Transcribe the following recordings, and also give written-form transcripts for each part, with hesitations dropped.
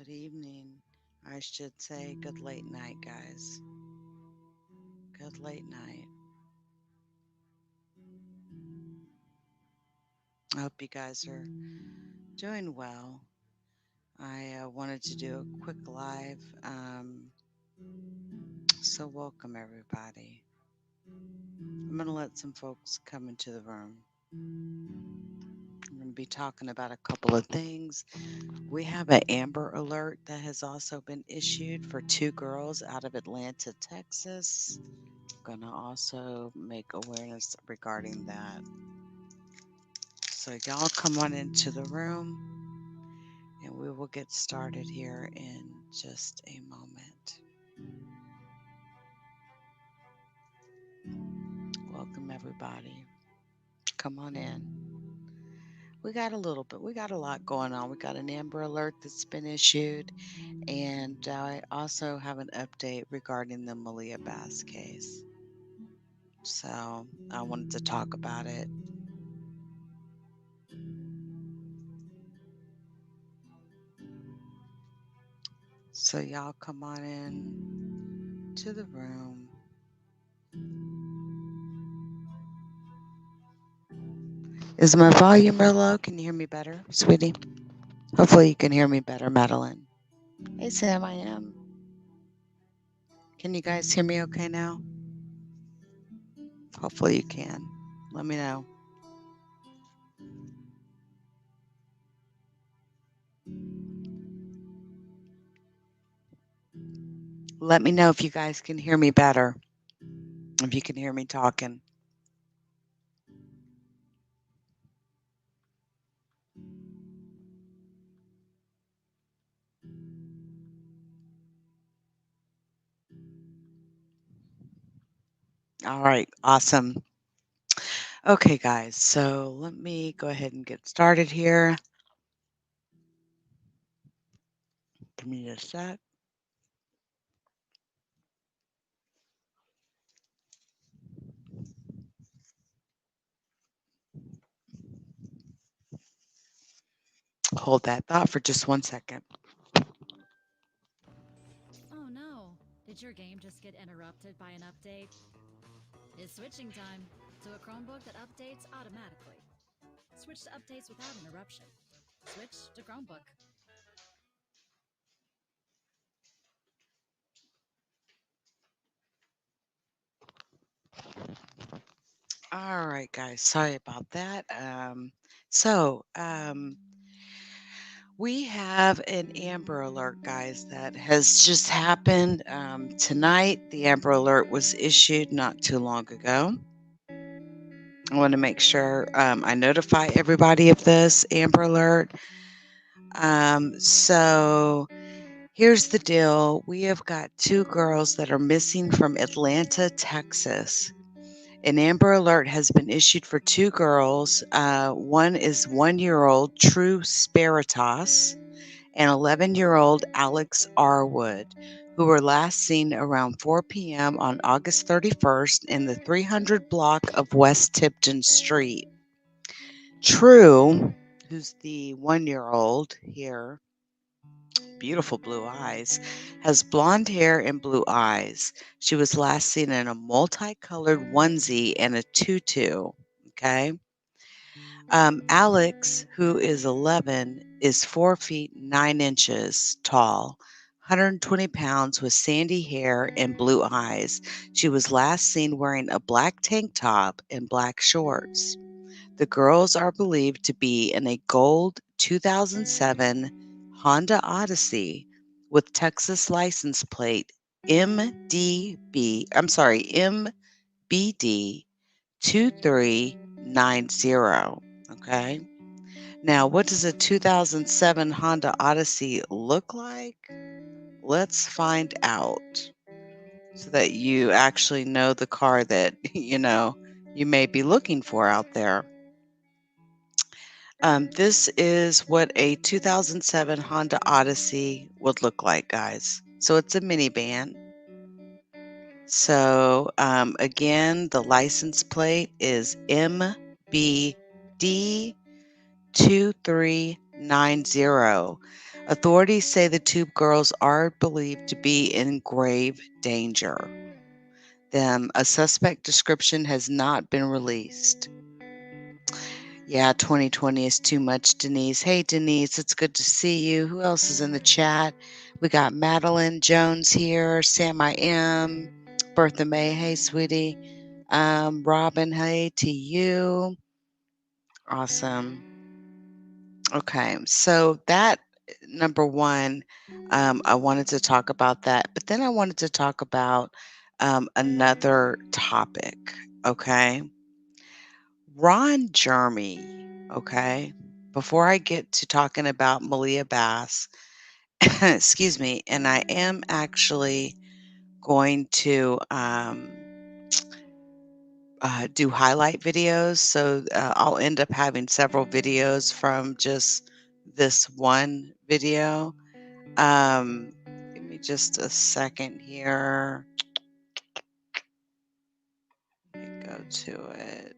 Good evening. I should say good late night, guys. Good late night. I hope you guys are doing well. I wanted to do a quick live. So, welcome everybody. I'm going to let some folks come into the room. I'm going to be talking about a couple of things. We have an Amber Alert that has also been issued for two girls out of Atlanta, Texas. I'm going to also make awareness regarding that. So, y'all come on into the room and we will get started here in just a moment. Welcome, everybody. Come on in. We got a lot going on. We got an Amber Alert that's been issued, and I also have an update regarding the Maliyah Bass case. So, I wanted to talk about it. So, y'all come on in to the room. Is my volume real low? Can you hear me better, sweetie? Hopefully, you can hear me better, Madeline. Hey, Sam, I am. Can you guys hear me okay now? Hopefully, you can. Let me know. Let me know if you guys can hear me better, if you can hear me talking. All right, awesome. Okay, guys, so let me go ahead and get started here. Give me a sec. Hold that thought for just 1 second. Oh no, did your game just get interrupted by an update? It's switching time to a Chromebook that updates automatically. Switch to updates without interruption. Switch to Chromebook. All right, guys, sorry about that. So, we have an Amber Alert, guys, that has just happened tonight. The Amber Alert was issued not too long ago. I want to make sure I notify everybody of this Amber Alert. So here's the deal. We have got two girls that are missing from Atlanta, Texas. An Amber Alert has been issued for two girls. One is 1-year-old True Spiritas and 11-year-old Alex R. Wood, who were last seen around 4 p.m. on August 31st in the 300 block of West Tipton Street. True, who's the 1-year-old here, beautiful blue eyes, has blonde hair and blue eyes. She was last seen in a multicolored onesie and a tutu. Okay. Alex, who is 11, is 4 feet 9 inches tall, 120 pounds with sandy hair and blue eyes. She was last seen wearing a black tank top and black shorts. The girls are believed to be in a gold 2007 Honda Odyssey with Texas license plate MBD 2390. Okay. Now, what does a 2007 Honda Odyssey look like? Let's find out so that you actually know the car that, you may be looking for out there. This is what a 2007 Honda Odyssey would look like, guys. So it's a minivan. So again, the license plate is MBD 2390. Authorities say the two girls are believed to be in grave danger. A suspect description has not been released. Yeah, 2020 is too much, Denise. Hey, Denise, it's good to see you. Who else is in the chat? We got Madeline Jones here, Sam I Am, Bertha May. Hey, sweetie. Robin, hey to you. Awesome. Okay, so that number one, I wanted to talk about that, but then I wanted to talk about another topic. Okay, Ron Jeremy. Okay, before I get to talking about Maliyah Bass, excuse me, and I am actually going to do highlight videos. So I'll end up having several videos from just this one video. Give me just a second here. Let me go to it.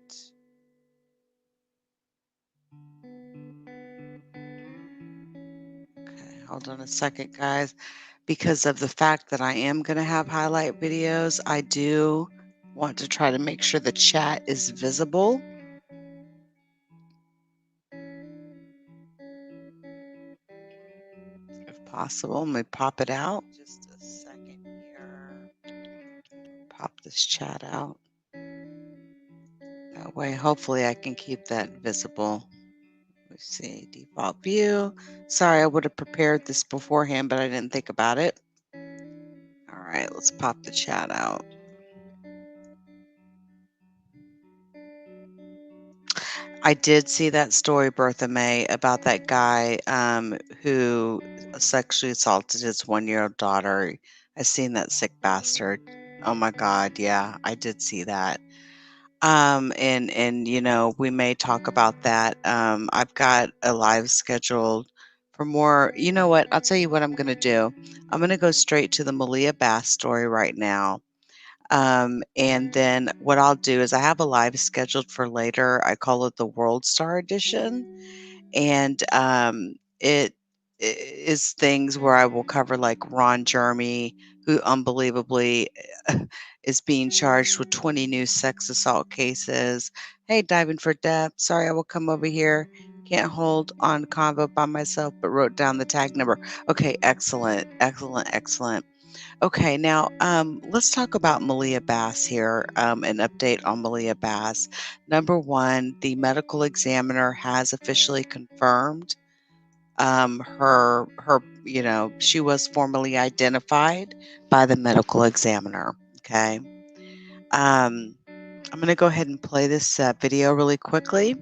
Okay, hold on a second, guys. Because of the fact that I am going to have highlight videos, I do want to try to make sure the chat is visible if possible. Let me pop it out. Just a second here. Pop this chat out. That way, hopefully I can keep that visible. Let's see, default view. Sorry, I would have prepared this beforehand, but I didn't think about it. All right, let's pop the chat out. I did see that story, Bertha May, about that guy who sexually assaulted his 1-year-old daughter. I seen that sick bastard. Oh my God, yeah, I did see that. And we may talk about that. I've got a live scheduled for more. You know what? I'll tell you what I'm going to do. I'm going to go straight to the Maliyah Bass story right now. And then what I'll do is I have a live scheduled for later. I call it the World Star Edition. And it is things where I will cover like Ron Jeremy, who unbelievably is being charged with 20 new sex assault cases. Hey, diving for death. Sorry, I will come over here. Can't hold on convo by myself, but wrote down the tag number. Okay, excellent, excellent, excellent. Okay, now let's talk about Maliyah Bass here. An update on Maliyah Bass. Number one, the medical examiner has officially confirmed she was formally identified by the medical examiner. Okay. I'm going to go ahead and play this video really quickly,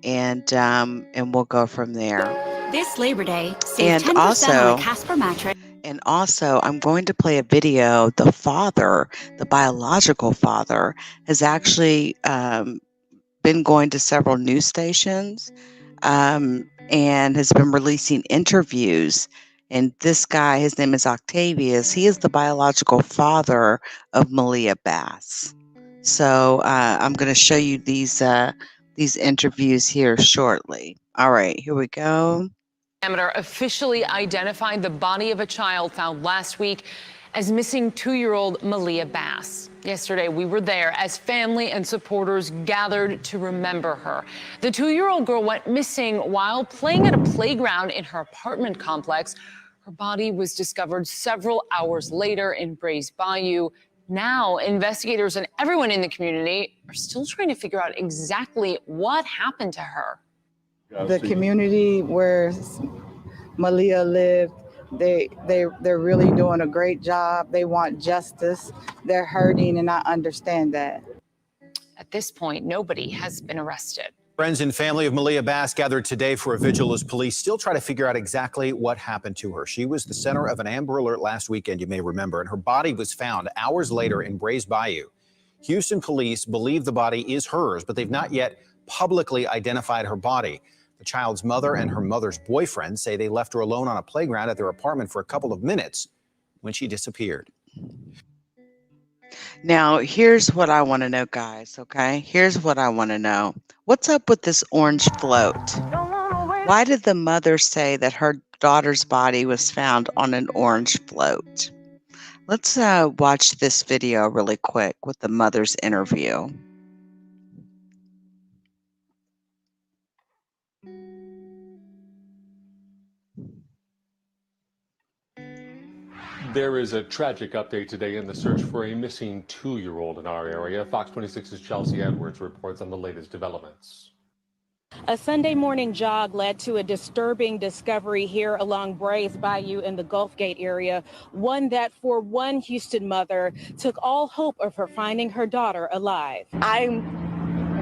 and we'll go from there. This Labor Day, save 10% on a Casper mattress. And also, I'm going to play a video. The father, the biological father, has actually been going to several news stations and has been releasing interviews. And this guy, his name is Octavius. He is the biological father of Maliyah Bass. So I'm going to show you these interviews here shortly. All right, here we go. Examiner officially identified the body of a child found last week as missing 2-year-old Maliyah Bass. Yesterday, we were there as family and supporters gathered to remember her. The 2-year-old girl went missing while playing at a playground in her apartment complex. Her body was discovered several hours later in Brays Bayou. Now, investigators and everyone in the community are still trying to figure out exactly what happened to her. The community where Maliyah lived, they're really doing a great job. They want justice. They're hurting, and I understand that. At this point, nobody has been arrested. Friends and family of Maliyah Bass gathered today for a vigil as police still try to figure out exactly what happened to her. She was the center of an Amber Alert last weekend, you may remember, and her body was found hours later in Brays Bayou. Houston police believe the body is hers, but they've not yet publicly identified her body. The child's mother and her mother's boyfriend say they left her alone on a playground at their apartment for a couple of minutes when she disappeared. Now, here's what I want to know, guys, okay? Here's what I want to know. What's up with this orange float? Why did the mother say that her daughter's body was found on an orange float? Let's watch this video really quick with the mother's interview. There is a tragic update today in the search for a missing 2-year-old in our area. Fox 26's Chelsea Edwards reports on the latest developments. A Sunday morning jog led to a disturbing discovery here along Brays Bayou in the Gulf Gate area, one that for one Houston mother took all hope of her finding her daughter alive. I'm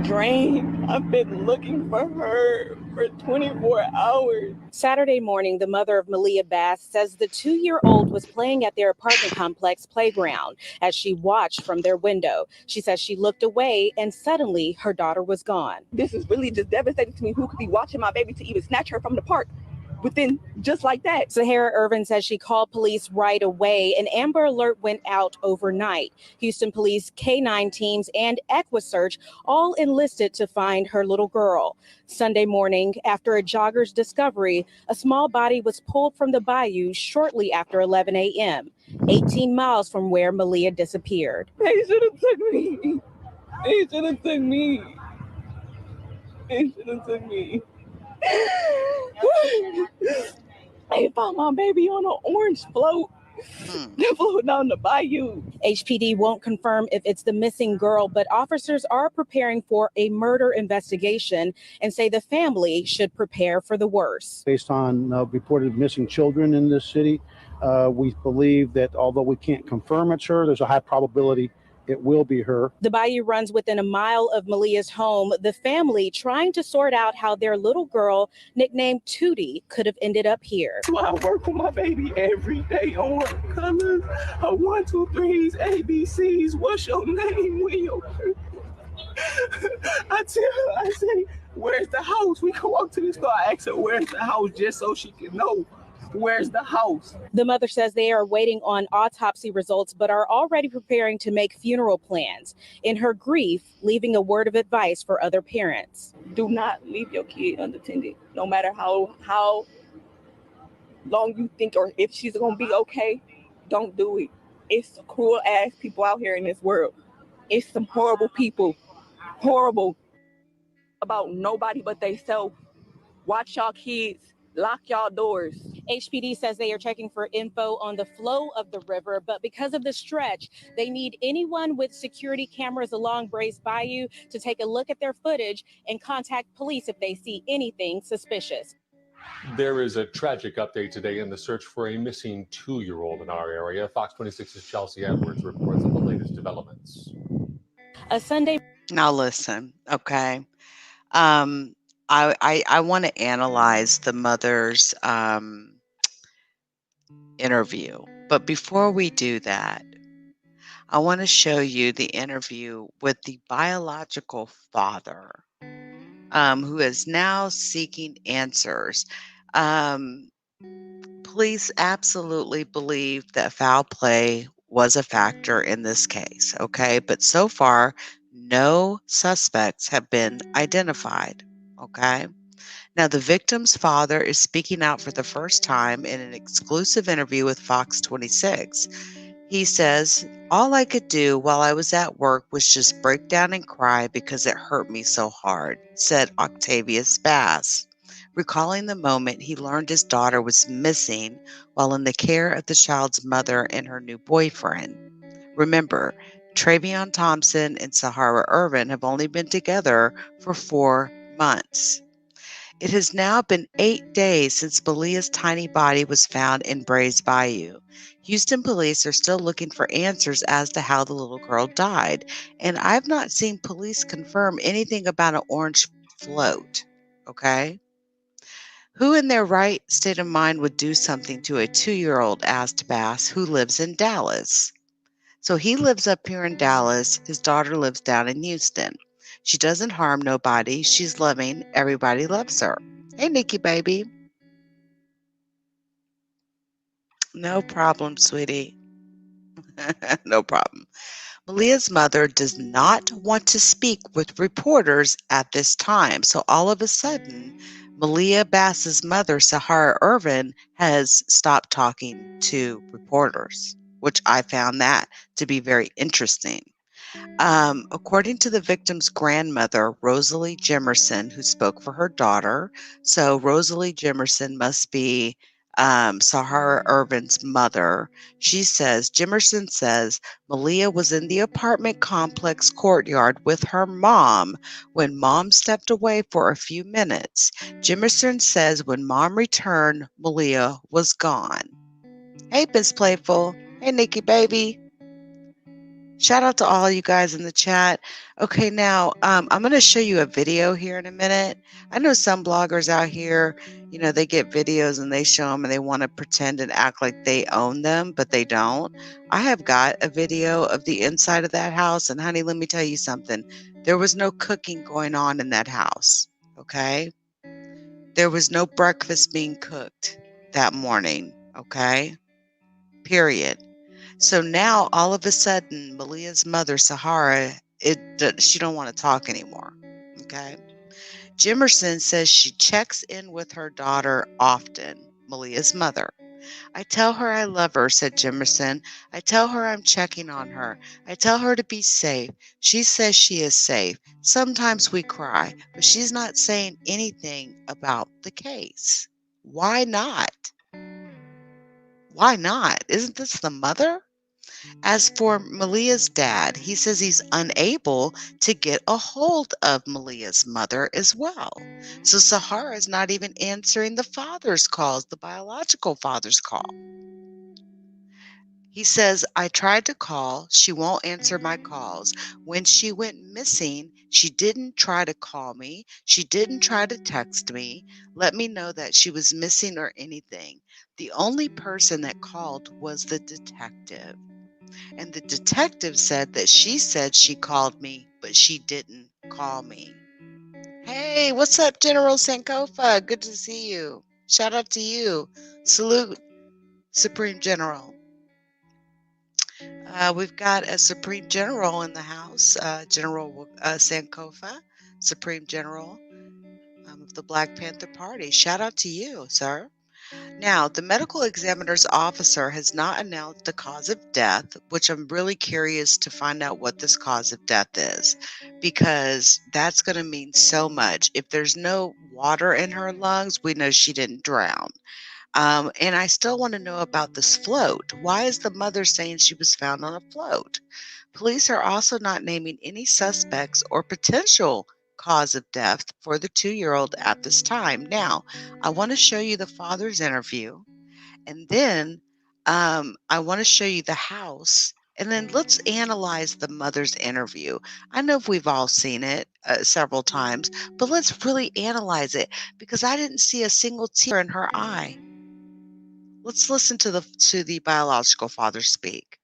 drained. I've been looking for her for 24 hours. Saturday morning, the mother of Maliyah Bass says the 2-year-old was playing at their apartment complex playground as she watched from their window. She says she looked away and suddenly her daughter was gone. This is really just devastating to me. Who could be watching my baby to even snatch her from the park within just like that? Sahara Ervin says she called police right away. An Amber Alert went out overnight. Houston police, K9 teams, and EquiSearch all enlisted to find her little girl. Sunday morning, after a jogger's discovery, a small body was pulled from the bayou shortly after 11 a.m., 18 miles from where Maliyah disappeared. They should have took me. They should have took me. They should have took me. They found my baby on an orange float. They floated down the bayou. HPD won't confirm if it's the missing girl, but officers are preparing for a murder investigation and say the family should prepare for the worst. Based on reported missing children in this city, we believe that although we can't confirm it's her, there's a high probability it will be her. The bayou runs within a mile of Maliyah's home. The family trying to sort out how their little girl, nicknamed Tootie, could have ended up here. So I work with my baby every day on her colors, her 1, 2, 3s, ABCs. What's your name? I tell her, I say, where's the house? We can walk to the store. I ask her, where's the house, just so she can know. Where's the house? The mother says they are waiting on autopsy results, but are already preparing to make funeral plans. In her grief, leaving a word of advice for other parents. Do not leave your kid unattended, no matter how long you think or if she's gonna be okay. Don't do it. It's cruel ass people out here in this world. It's some horrible people. Horrible. About nobody but they self. Watch y'all kids. Lock y'all doors. HPD says they are checking for info on the flow of the river, but because of the stretch, they need anyone with security cameras along Brays Bayou to take a look at their footage and contact police if they see anything suspicious. There is a tragic update today in the search for a missing 2-year-old in our area. Fox 26's Chelsea Edwards reports on the latest developments. A Sunday. Now listen, okay. I want to analyze the mother's interview. But before we do that, I want to show you the interview with the biological father, who is now seeking answers. Police absolutely believe that foul play was a factor in this case, okay? But so far, no suspects have been identified, okay? Now, the victim's father is speaking out for the first time in an exclusive interview with Fox 26. He says, "All I could do while I was at work was just break down and cry because it hurt me so hard," said Octavius Bass, recalling the moment he learned his daughter was missing while in the care of the child's mother and her new boyfriend. Remember, Travion Thompson and Sahara Ervin have only been together for 4 months. It has now been 8 days since Maliyah's tiny body was found in Brays Bayou. Houston police are still looking for answers as to how the little girl died, and I've not seen police confirm anything about an orange float, okay? Who in their right state of mind would do something to a 2-year-old, asked Bass, who lives in Dallas. So he lives up here in Dallas. His daughter lives down in Houston. She doesn't harm nobody. She's loving. Everybody loves her. Hey, Nikki, baby. No problem, sweetie. No problem. Maliyah's mother does not want to speak with reporters at this time. So all of a sudden, Maliyah Bass's mother, Sahara Ervin, has stopped talking to reporters, which I found that to be very interesting. According to the victim's grandmother, Rosalie Jimerson, who spoke for her daughter, so Rosalie Jimerson must be Sahara Ervin's mother. She says, Jimerson says, Maliyah was in the apartment complex courtyard with her mom when mom stepped away for a few minutes. Jimerson says when mom returned, Maliyah was gone. Hey, Miss Playful. Hey, Nikki baby. Shout out to all you guys in the chat. Okay, now I'm going to show you a video here in a minute. I know some bloggers out here, you know, they get videos and they show them and they want to pretend and act like they own them, but they don't. I have got a video of the inside of that house, and honey, let me tell you something. There was no cooking going on in that house, okay? There was no breakfast being cooked that morning, okay? Period. So now, all of a sudden, Maliyah's mother, Sahara, she don't want to talk anymore. Okay. Jimerson says she checks in with her daughter often, Maliyah's mother. I tell her I love her, said Jimerson. I tell her I'm checking on her. I tell her to be safe. She says she is safe. Sometimes we cry, but she's not saying anything about the case. Why not? Why not? Isn't this the mother? As for Maliyah's dad, he says he's unable to get a hold of Maliyah's mother as well. So Sahara is not even answering the father's calls, the biological father's call. He says, I tried to call. She won't answer my calls. When she went missing, she didn't try to call me. She didn't try to text me, let me know that she was missing or anything. The only person that called was the detective. And the detective said that she said she called me, but she didn't call me. Hey, what's up, General Sankofa? Good to see you. Shout out to you. Salute, Supreme General. We've got a Supreme General in the house, General Sankofa, Supreme General of the Black Panther Party. Shout out to you, sir. Now, the medical examiner's officer has not announced the cause of death, which I'm really curious to find out what this cause of death is, because that's going to mean so much. If there's no water in her lungs, we know she didn't drown. And I still want to know about this float. Why is the mother saying she was found on a float? Police are also not naming any suspects or potential cause of death for the 2-year-old at this time. Now, I want to show you the father's interview, and then I want to show you the house, and then let's analyze the mother's interview. I know we've all seen it several times, but let's really analyze it because I didn't see a single tear in her eye. Let's listen to the biological father speak.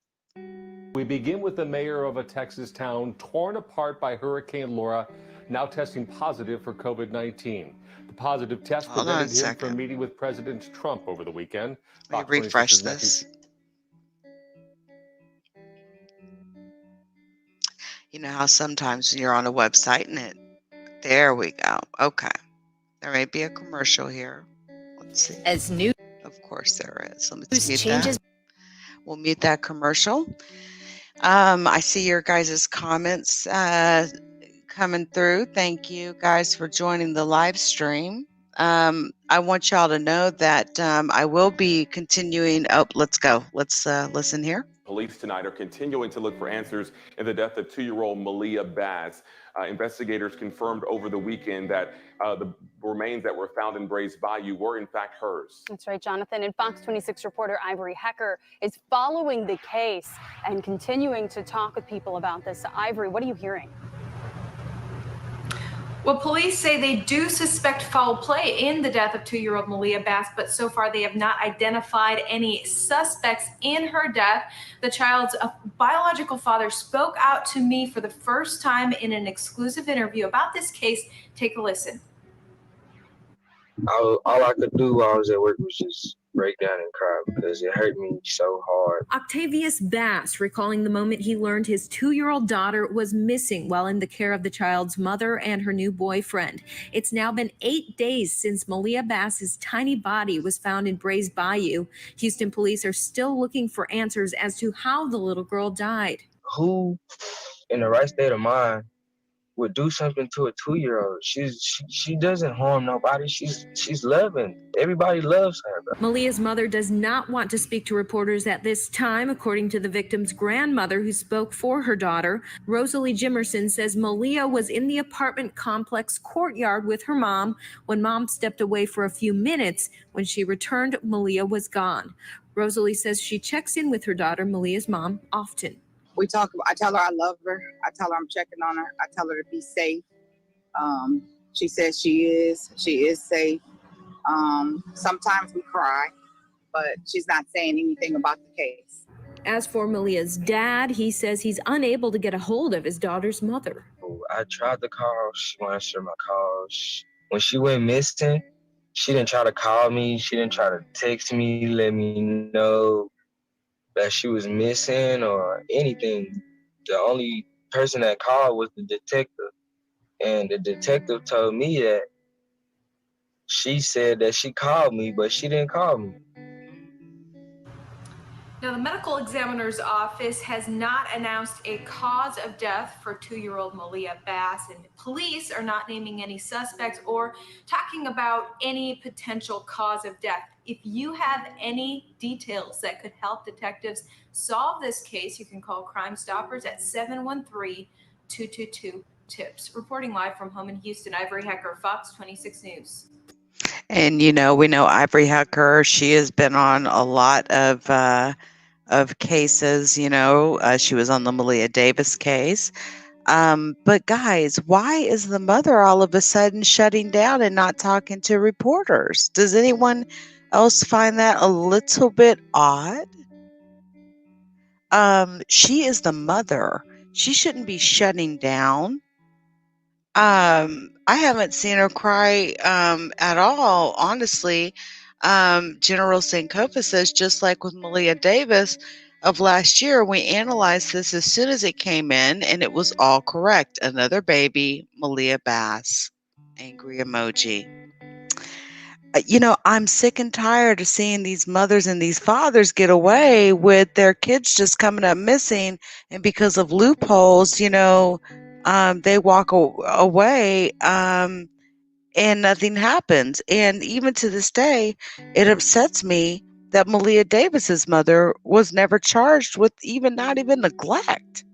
We begin with the mayor of a Texas town torn apart by Hurricane Laura, now testing positive for COVID-19. The positive test prevented him from meeting with President Trump over the weekend. Let me refresh this. You know how sometimes when you're on a website and there we go. Okay. There may be a commercial here. Let's see. As new Of course there is. Let's mute that. We'll mute that commercial. I see your guys' comments coming through. Thank you guys for joining the live stream. I want y'all to know that I will be continuing. Oh, let's go. Let's listen here. Police tonight are continuing to look for answers in the death of 2-year-old Maliyah Bass. Investigators confirmed over the weekend that the remains that were found in Brays Bayou were in fact hers. That's right, Jonathan. And Fox 26 reporter Ivory Hecker is following the case and continuing to talk with people about this. Ivory, what are you hearing? Well, police say they do suspect foul play in the death of 2-year-old Maliyah Bass, but so far they have not identified any suspects in her death. The child's biological father spoke out to me for the first time in an exclusive interview about this case. Take a listen. All I could do while I was at work was just break down and cry because it hurt me so hard. Octavius Bass recalling the moment he learned his 2-year-old daughter was missing while in the care of the child's mother and her new boyfriend. It's now been 8 days since Maliyah Bass's tiny body was found in Brays Bayou. Houston police are still looking for answers as to how the little girl died. Who in the right state of mind would do something to a 2-year-old? She doesn't harm nobody. She's loving. Everybody loves her. Bro. Maliyah's mother does not want to speak to reporters at this time, according to the victim's grandmother who spoke for her daughter. Rosalie Jimerson says Maliyah was in the apartment complex courtyard with her mom when mom stepped away for a few minutes. When she returned, Maliyah was gone. Rosalie says she checks in with her daughter, Maliyah's mom, often. We talk. I tell her I love her. I tell her I'm checking on her. I tell her to be safe. She says she is safe. Sometimes we cry, but she's not saying anything about the case. As for Maliyah's dad, he says he's unable to get a hold of his daughter's mother. I tried to call. She won't answer my calls. When she went missing, she didn't try to call me. She didn't try to text me, let me know that she was missing or anything. The only person that called was the detective. And the detective told me that she said that she called me, but she didn't call me. Now, the medical examiner's office has not announced a cause of death for 2-year-old Maliyah Bass, and police are not naming any suspects or talking about any potential cause of death. If you have any details that could help detectives solve this case, you can call Crime Stoppers at 713-222-TIPS. Reporting live from home in Houston, Ivory Hecker, Fox 26 News. And we know Ivory Hecker. She has been on a lot of cases. She was on the Maliyah Davis case. But guys, why is the mother all of a sudden shutting down and not talking to reporters? Does anyone else find that a little bit odd? She is the mother. She shouldn't be shutting down. I haven't seen her cry at all, honestly. General Sankofa says, just like with Maliyah Davis of last year, we analyzed this as soon as it came in, and it was all correct. Another baby, Maliyah Bass. Angry emoji. I'm sick and tired of seeing these mothers and these fathers get away with their kids just coming up missing, and because of loopholes, they walk away and nothing happens. And even to this day, it upsets me that Maliyah Davis's mother was never charged with not even neglect.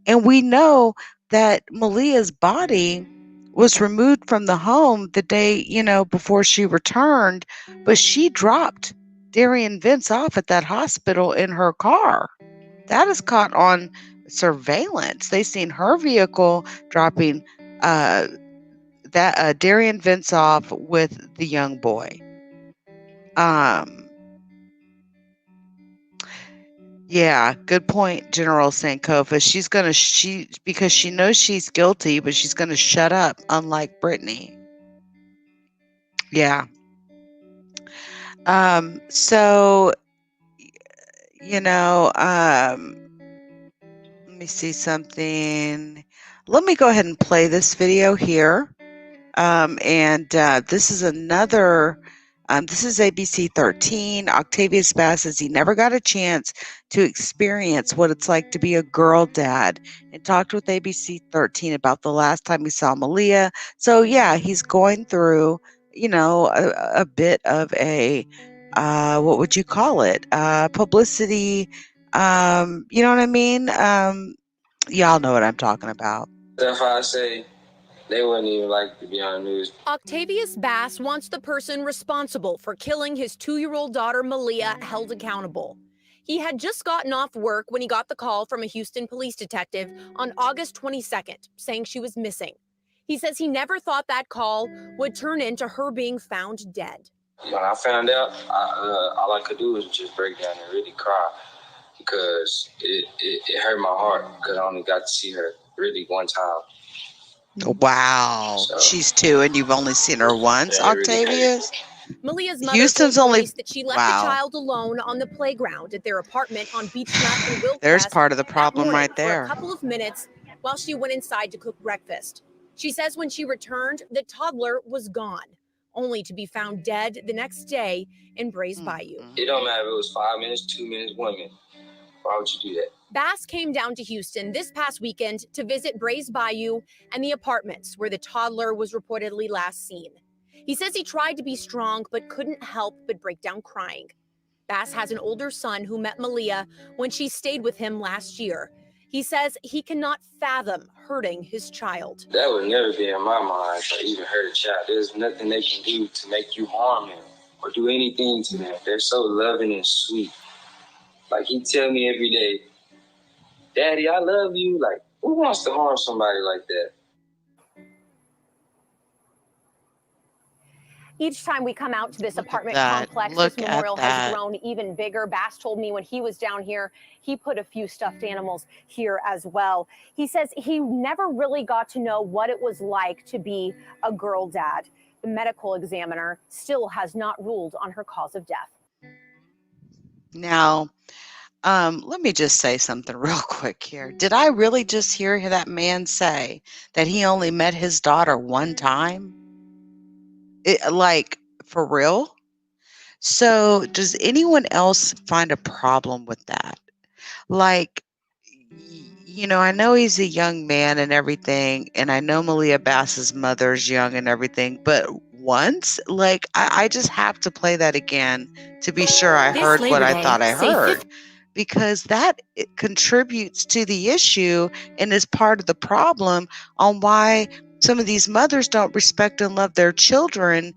And we know that Maliyah's body was removed from the home the day, before she returned, but she dropped Darian Vince off at that hospital in her car. That is caught on surveillance. They seen her vehicle dropping Darian Vince off with the young boy. Yeah, good point, General Sankofa. Because she knows she's guilty, but she's gonna shut up, unlike Brittany. Yeah. So, let me see something. Let me go ahead and play this video here. This is another, this is ABC 13. Octavius Bass says he never got a chance to experience what it's like to be a girl dad, and talked with ABC 13 about the last time he saw Maliyah. So yeah, he's going through, a bit of a, what would you call it? Publicity. You know what I mean? Y'all know what I'm talking about. That's why I say they wouldn't even like to be on the news. Octavius Bass wants the person responsible for killing his 2-year-old daughter Maliyah held accountable. He had just gotten off work when he got the call from a Houston police detective on August 22nd saying she was missing. He says he never thought that call would turn into her being found dead. When I found out, all I could do was just break down and really cry because it hurt my heart because I only got to see her really one time. Wow. So, she's 2 and you've only seen her once, Octavius? Malia's mother Houston's told only police that she left the child alone on the playground at their apartment on Beach Nut in Wilcrest There's part of the that problem morning right for a there. couple of minutes while she went inside to cook breakfast. She says when she returned, the toddler was gone, only to be found dead the next day in Brays Bayou. It don't matter if it was 5 minutes, 2 minutes, 1 minute. Why would you do that? Bass came down to Houston this past weekend to visit Brays Bayou and the apartments where the toddler was reportedly last seen. He says he tried to be strong but couldn't help but break down crying. Bass has an older son who met Maliyah when she stayed with him last year. He says he cannot fathom hurting his child. That would never be in my mind to even hurt a child. There's nothing they can do to make you harm them or do anything to them. They're so loving and sweet. Like he tell me every day, Daddy, I love you. Like, who wants to harm somebody like that? Each time we come out to this apartment complex, this memorial has grown even bigger. Bass told me when he was down here, he put a few stuffed animals here as well. He says he never really got to know what it was like to be a girl dad. The medical examiner still has not ruled on her cause of death. Now, let me just say something real quick here. Did I really just hear that man say that he only met his daughter one time? Like, for real? So, does anyone else find a problem with that? Like, I know he's a young man and everything, and I know Maliyah Bass's mother's young and everything, but once, like, I just have to play that again to be sure I heard what I thought I heard. Because that it contributes to the issue and is part of the problem on why some of these mothers don't respect and love their children,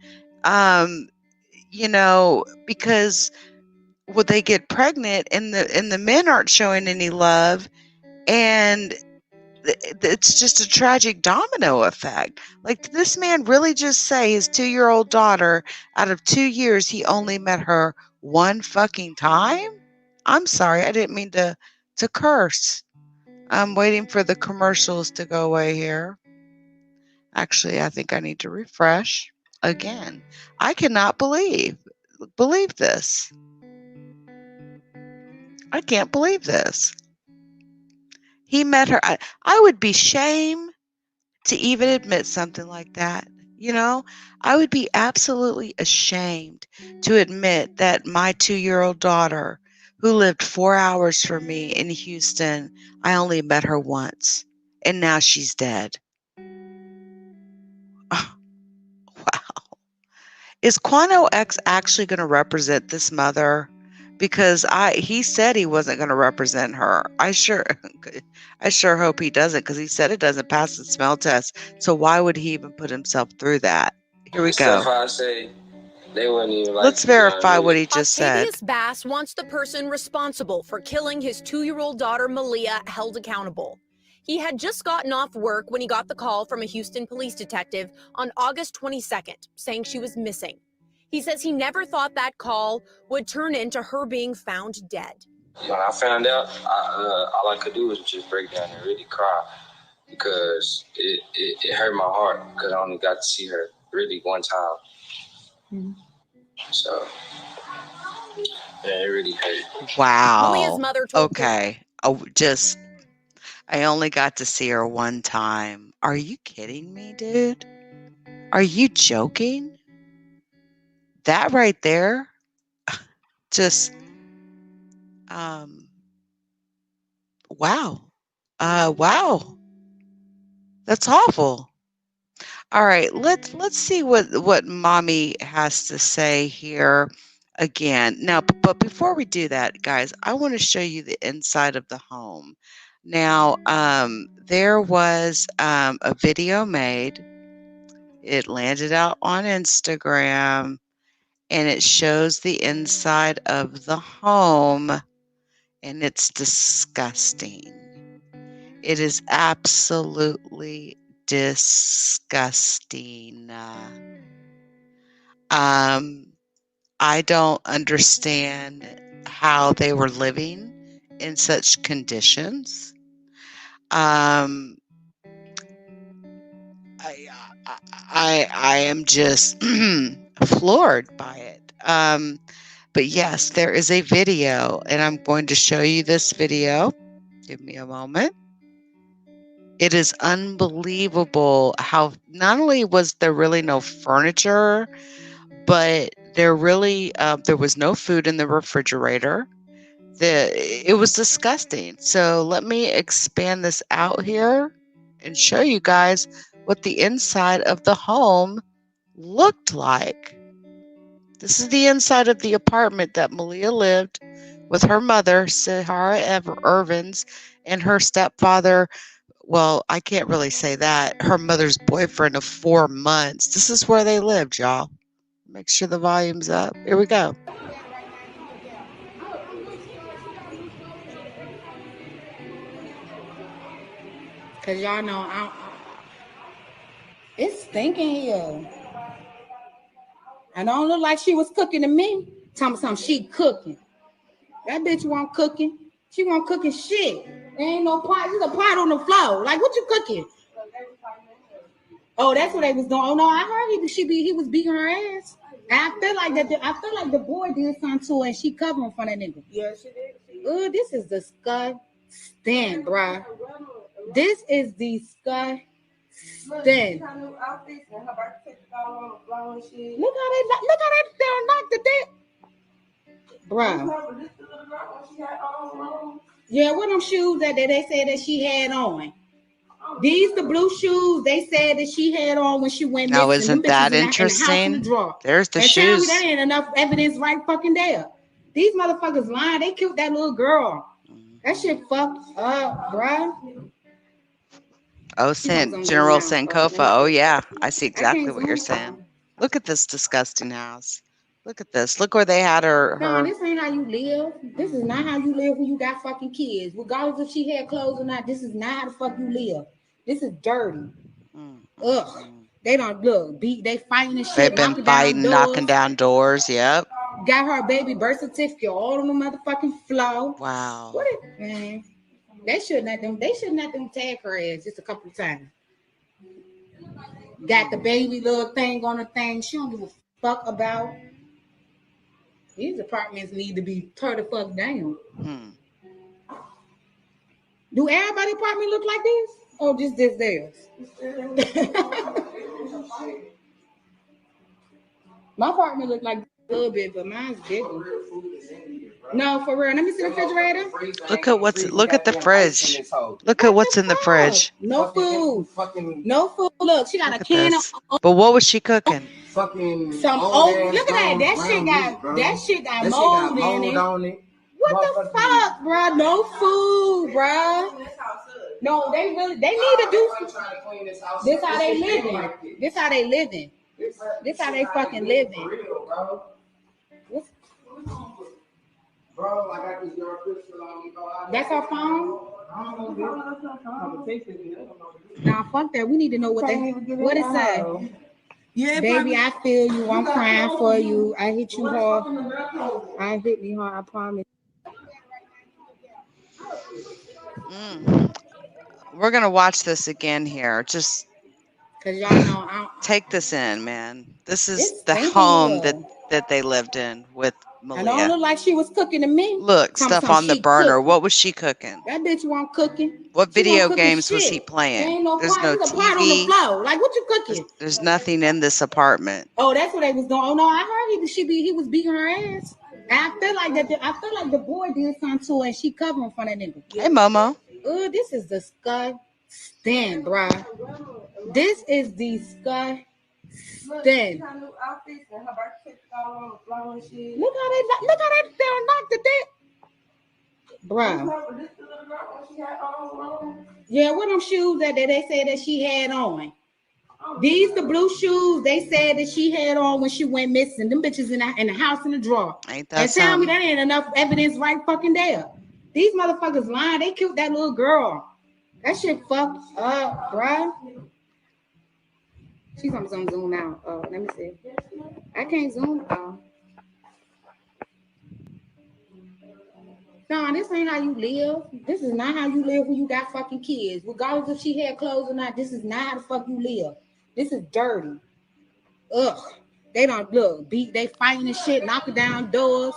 because they get pregnant and the men aren't showing any love, and it's just a tragic domino effect. Like, did this man really just say his 2-year-old daughter, out of 2 years, he only met her one fucking time? I'm sorry, I didn't mean to curse. I'm waiting for the commercials to go away here. Actually, I think I need to refresh again. I cannot believe this. I can't believe this. He met her. I would be shame to even admit something like that. I would be absolutely ashamed to admit that my 2-year-old daughter, who lived 4 hours from me in Houston, I only met her once, and now she's dead. Oh, wow. Is Quano X actually going to represent this mother? Because he said he wasn't going to represent her. I sure hope he doesn't, because he said it doesn't pass the smell test. So why would he even put himself through that? Here we go. Stuff I say, they wouldn't even like. Let's verify what he just said. Octavius Bass wants the person responsible for killing his 2-year-old daughter Maliyah held accountable. He had just gotten off work when he got the call from a Houston police detective on August 22nd, saying she was missing. He says he never thought that call would turn into her being found dead. When I found out, all I could do was just break down and really cry, because it hurt my heart, because I only got to see her really one time. Mm-hmm. So, yeah, it really hurt. Wow. Maliah's mother told okay. I only got to see her one time. Are you kidding me, dude? Are you joking? That right there, just, wow. Wow. That's awful. All right, let's see what mommy has to say here again. Now, but before we do that, guys, I want to show you the inside of the home. Now, there was a video made. It landed out on Instagram, and it shows the inside of the home, and it's disgusting. It is absolutely disgusting. I don't understand how they were living in such conditions. I am just floored by it. But yes, there is a video, and I'm going to show you this video. Give me a moment. It is unbelievable how not only was there really no furniture, but there was no food in the refrigerator. It was disgusting. So let me expand this out here and show you guys what the inside of the home looked like. This is the inside of the apartment that Maliyah lived with her mother, Sahara Ervin's, and her stepfather. Well, I can't really say that. Her mother's boyfriend of 4 months. This is where they lived, y'all. Make sure the volume's up. Here we go. Cause y'all know it's stinking here. I don't look like she was cooking to me. Tell me something, she cooking. That bitch wasn't cooking. She wasn't cooking shit. There ain't no pot. There's a pot on the floor. Like, what you cooking? Oh, that's what they was doing. Oh no, I heard he was beating her ass. And I feel like that. I feel like the boy did something to her, and she covering for that nigga. Yeah, she did. Oh, this is disgusting, bruh. This is disgusting. Look how they knocked the dick. Bruh. Yeah, what them shoes that they said that she had on? These the blue shoes they said that she had on when she went missing. Now, isn't that interesting? There's the shoes. Tell me that ain't enough evidence right fucking there. These motherfuckers lying. They killed that little girl. That shit fucked up, bruh. Oh, General Sankofa. Oh, yeah. I see exactly what you're saying. Look at this disgusting house. Look at this. Look where they had her. No, this ain't how you live. This is not how you live when you got fucking kids. Regardless if she had clothes or not, this is not how the fuck you live. This is dirty. Ugh. They don't look. They fighting and shit. They've been fighting, knocking down doors. Yep. Got her baby birth certificate all on the motherfucking floor. Wow. Man? They shouldn't let them tag her ass just a couple of times. Got the baby little thing on the thing. She don't give a fuck about. These apartments need to be turned the fuck down. Do everybody's apartment look like this? Or just this theirs? My apartment look like a little bit, but mine's bigger. No, for real. Let me see the refrigerator. Look at the fridge. Look at what's in the fridge. No food. No food. Look, she got a can of. But what was she cooking? Some oat. Look at that. That shit got mold in it. What the fuck, bro? No food, bro. No, they need to do. This how they living. This how they living. This how they fucking living. Bro, I got this girl pistol on. That's her phone? Nah, fuck that. We need to know what it say. Yeah, baby, I feel you. I'm crying for you. I hit you hard. I hit me hard. I promise. We're gonna watch this again here. Just cause y'all know. Take this in, man. This is the home that they lived in with Maliyah. I don't look like she was cooking to me. Look, stuff on the burner. What was she cooking? That bitch wasn't cooking. What video games was he playing? There's no TV. Pot on the floor. Like, what you cooking? There's nothing in this apartment. Oh, that's what they was doing. Oh no, I heard he was beating her ass. And I feel like the boy did something to her, and she covering for that nigga. Hey, Momo. Oh, this is disgusting, bruh. This is disgusting. Look how they knocked the dick. Bruh. Yeah, what them shoes that they said that she had on? These the blue shoes they said that she had on when she went missing. Them bitches in the house in the drawer. Ain't that and tell me that ain't enough evidence right fucking there. These motherfuckers lying. They killed that little girl. That shit fucked up, bruh. She's on zoom out. Oh, let me see. I can't zoom out. No, this ain't how you live. This is not how you live when you got fucking kids. Regardless if she had clothes or not, this is not how the fuck you live. This is dirty. Ugh. They don't look beat. They fighting and shit, knocking down doors.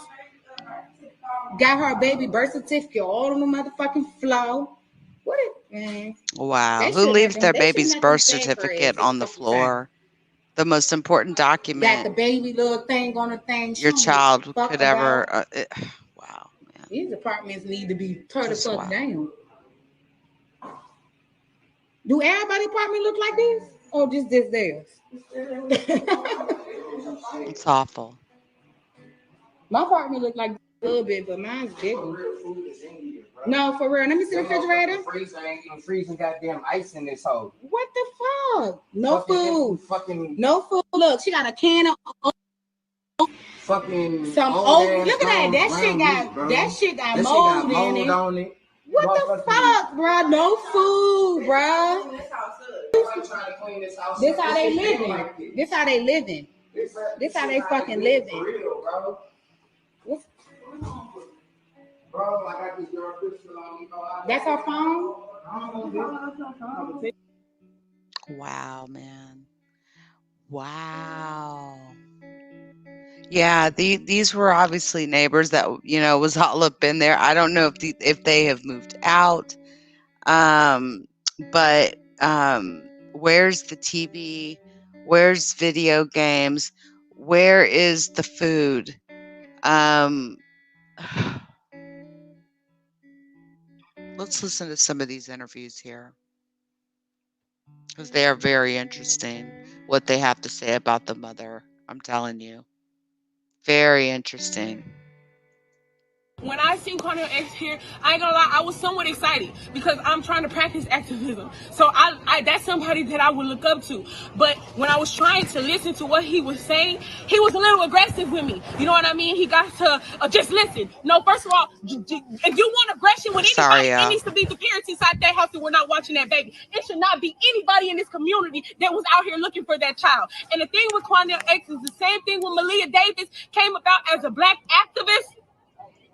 Got her baby birth certificate all on the motherfucking floor. What it, man? Wow. Who leaves their baby's birth certificate on the floor? The most important Got document the baby little thing on the thing. your child could ever. Wow, man. These apartments need to be turned the fuck Wow. down. Do everybody apartment look like this, or just this theirs? It's awful. My apartment look like a little bit, but mine's bigger. No, for real. Let me see the refrigerator. I'm freezing goddamn ice in this hole. What the fuck? No food. Fucking no food. Look, she got a can of fucking some oat. Look at that. That shit got mold in it. On it. What the fuck, bro? No food, bro. This how they living. This how they living. This how they fucking living. Bro, I got this girl crystal on. That's her phone? Wow, man. Wow. Yeah, these were obviously neighbors that was all up in there. I don't know if they have moved out. But where's the TV? Where's video games? Where is the food? Let's listen to some of these interviews here, because they are very interesting, what they have to say about the mother. I'm telling you. Very interesting. When I seen Cornel X here, I ain't gonna lie, I was somewhat excited because I'm trying to practice activism. So I that's somebody that I would look up to. But when I was trying to listen to what he was saying, he was a little aggressive with me. You know what I mean? He got to just listen. No, first of all, if you want aggression with anybody, it needs to be the parents inside that house that were not watching that baby. It should not be anybody in this community that was out here looking for that child. And the thing with Cornel X is the same thing when Maliyah Davis came about as a black activist.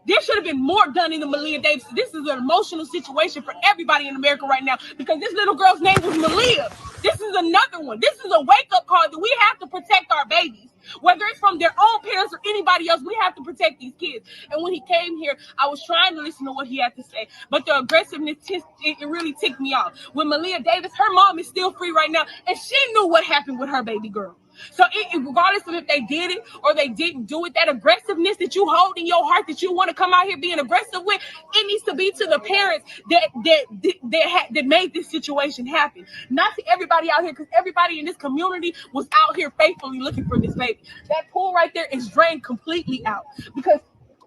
There should have been more done in the Maliyah Davis. This is an emotional situation for everybody in America right now because this little girl's name was Maliyah. This is another one. This is a wake-up call that we have to protect our babies. Whether it's from their own parents or anybody else, we have to protect these kids. And when he came here, I was trying to listen to what he had to say, but the aggressiveness, it really ticked me off. With Maliyah Davis, her mom is still free right now, and she knew what happened with her baby girl. So regardless of if they did it or they didn't do it, that aggressiveness that you hold in your heart that you want to come out here being aggressive with, it needs to be to the parents that made this situation happen. Not to everybody out here, because everybody in this community was out here faithfully looking for this baby. That pool right there is drained completely out because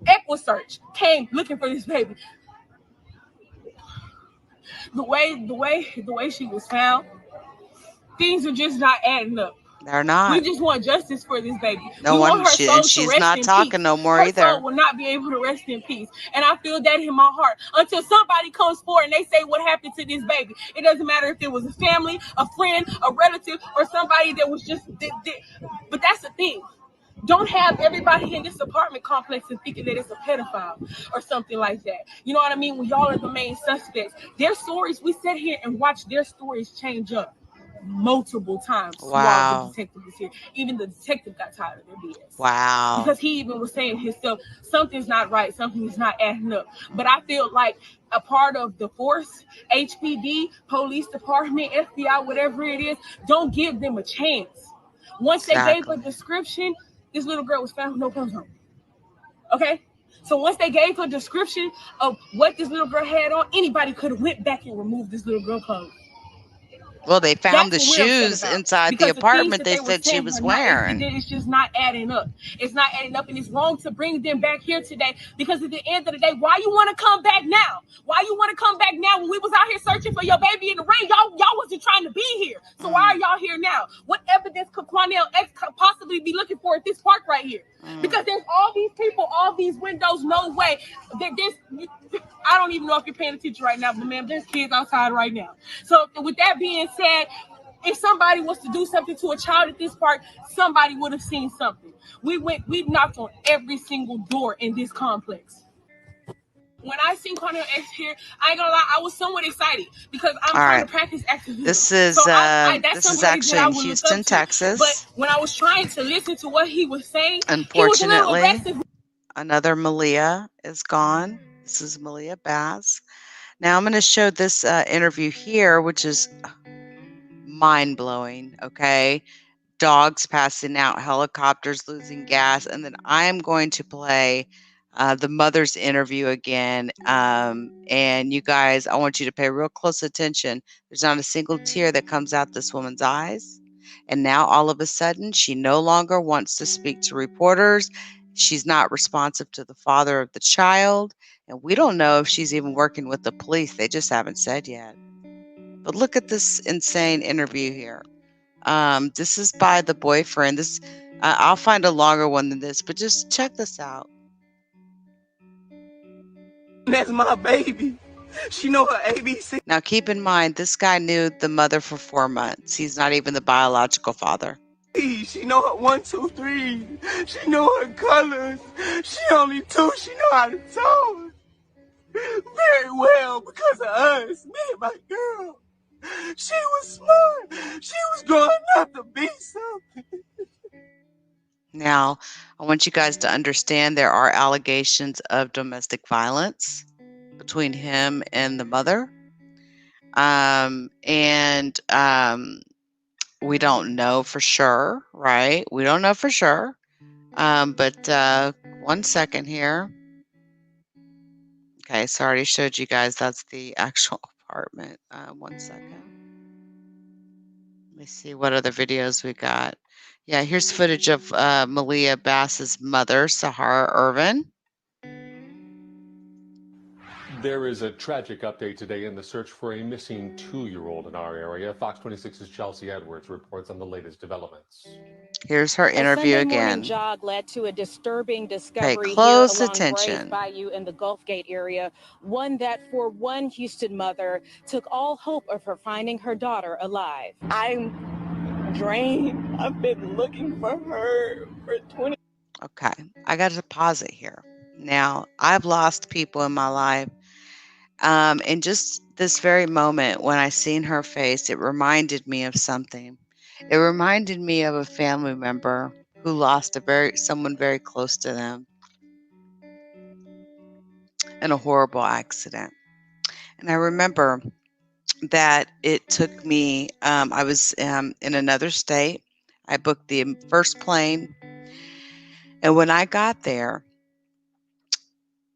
EquiSearch came looking for this baby. The way she was found, things are just not adding up. They're not. We just want justice for this baby. No we one. Want her soul She's to rest not in talking peace. no more her either. Soul will not be able to rest in peace, and I feel that in my heart. Until somebody comes forward and they say what happened to this baby, it doesn't matter if it was a family, a friend, a relative, or somebody that was just. But that's the thing. Don't have everybody in this apartment complex and thinking that it's a pedophile or something like that. You know what I mean? When y'all are the main suspects, their stories. We sit here and watch their stories change up multiple times. Wow. While the detective was here, even the detective got tired of their BS. Wow. Because he even was saying himself, something's not right, something's not adding up. But I feel like a part of the force, HPD, police department, FBI, whatever it is, don't give them a chance. Once they gave a description, this little girl was found with no clothes on. Okay? So once they gave her a description of what this little girl had on, anybody could have went back and removed this little girl clothes. Well, they found the shoes inside the apartment they said she was wearing. It's just not adding up. It's not adding up, and it's wrong to bring them back here today because at the end of the day, why you want to come back now? Why you want to come back now when we was out here searching for your baby in the rain? Y'all wasn't trying to be here. So why are y'all here now? What evidence could Cornel X possibly be looking for at this park right here? Because there's all these people, all these windows, no way. I don't even know if you're paying attention right now, but ma'am, there's kids outside right now. So with that being said, if somebody was to do something to a child at this park, somebody would have seen something. We knocked on every single door in this complex. When I seen Cornel X here, I ain't gonna lie, I was somewhat excited because I'm trying to practice activism. This is this is actually in Houston, Texas. But when I was trying to listen to what he was saying, Unfortunately, he was a little aggressive. another Maliyah is gone. This is Maliyah Bass. Now I'm going to show this interview here, which is mind-blowing, okay? Dogs passing out, helicopters losing gas, and then I'm going to play the mother's interview again. And you guys, I want you to pay real close attention. There's not a single tear that comes out this woman's eyes. And now all of a sudden, she no longer wants to speak to reporters. She's not responsive to the father of the child. And we don't know if she's even working with the police. They just haven't said yet. But look at this insane interview here. This is by the boyfriend. This I'll find a longer one than this, but just check this out. That's my baby. She know her ABC. Now keep in mind, this guy knew the mother for 4 months. He's not even the biological father. She know her 1, 2, 3. She know her colors. She only 2. She know how to talk very well because of us. Me and my girl. She was smart. She was growing up to be something. Now, I want you guys to understand there are allegations of domestic violence between him and the mother. We don't know for sure, right? We don't know for sure. But 1 second here. Okay, so I already showed you guys that's the actual apartment. 1 second. Let me see what other videos we got. Yeah, here's footage of Maliyah Bass's mother, Sahara Ervin. There is a tragic update today in the search for a missing 2-year-old in our area. Fox 26's Chelsea Edwards reports on the latest developments. Here's her interview a Sunday again. morning jog led to a disturbing discovery Pay close here along attention. Brays Bayou in the Gulf Gate area. One that for one Houston mother took all hope of her finding her daughter alive. I'm drained. I've been looking for her for 20. Okay, I got to pause it here. Now, I've lost people in my life. And just this very moment when I seen her face, it reminded me of something. It reminded me of a family member who lost someone very close to them in a horrible accident. And I remember that it took me, I was in another state. I booked the first plane. And when I got there,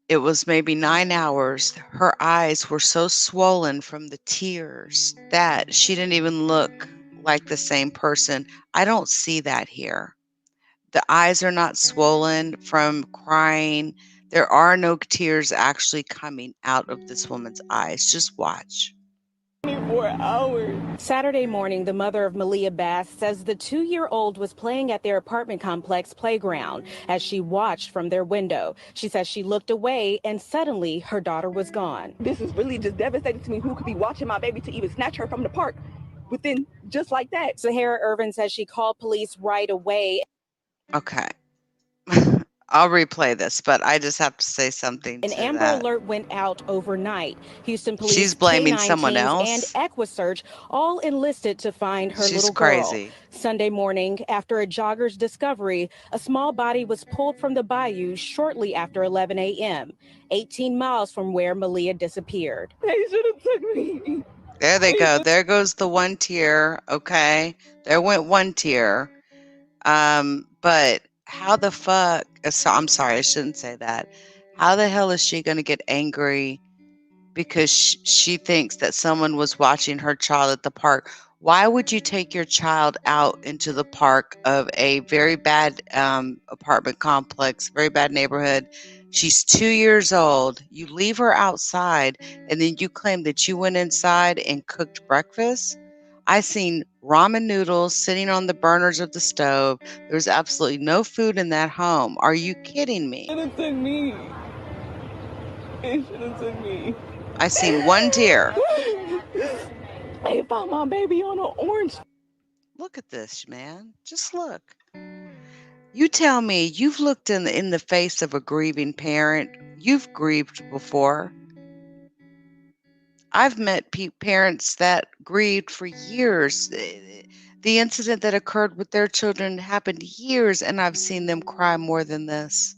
it was maybe 9 hours. Her eyes were so swollen from the tears that she didn't even look like the same person. I don't see that here. The eyes are not swollen from crying. There are no tears actually coming out of this woman's eyes. Just watch. 24 hours. Saturday morning, the mother of Maliyah Bass says the 2-year-old was playing at their apartment complex playground as she watched from their window. She says she looked away and suddenly her daughter was gone. This is really just devastating to me. Who could be watching my baby to even snatch her from the park within just like that? Sahara Ervin says she called police right away. Okay. I'll replay this, but I just have to say something. An Amber Alert went out overnight. Houston police, she's blaming K9 someone else, and EquiSearch all enlisted to find her she's little crazy. girl. Sunday morning, after a jogger's discovery, a small body was pulled from the bayou shortly after 11 a.m., 18 miles from where Maliyah disappeared. They should have took me. There they go. There goes the 1 tear. Okay, there went 1 tear. But how the fuck? I'm sorry, I shouldn't say that. How the hell is she going to get angry because she thinks that someone was watching her child at the park? Why would you take your child out into the park of a very bad apartment complex, very bad neighborhood? She's 2 years old. You leave her outside, and then you claim that you went inside and cooked breakfast? I seen ramen noodles sitting on the burners of the stove. There was absolutely no food in that home. Are you kidding me? It should have took me. It should have took me. I seen 1 tear. They found my baby on an orange. Look at this, man. Just look. You tell me, you've looked in the face of a grieving parent. You've grieved before. I've met parents that grieved for years. The incident that occurred with their children happened years, and I've seen them cry more than this.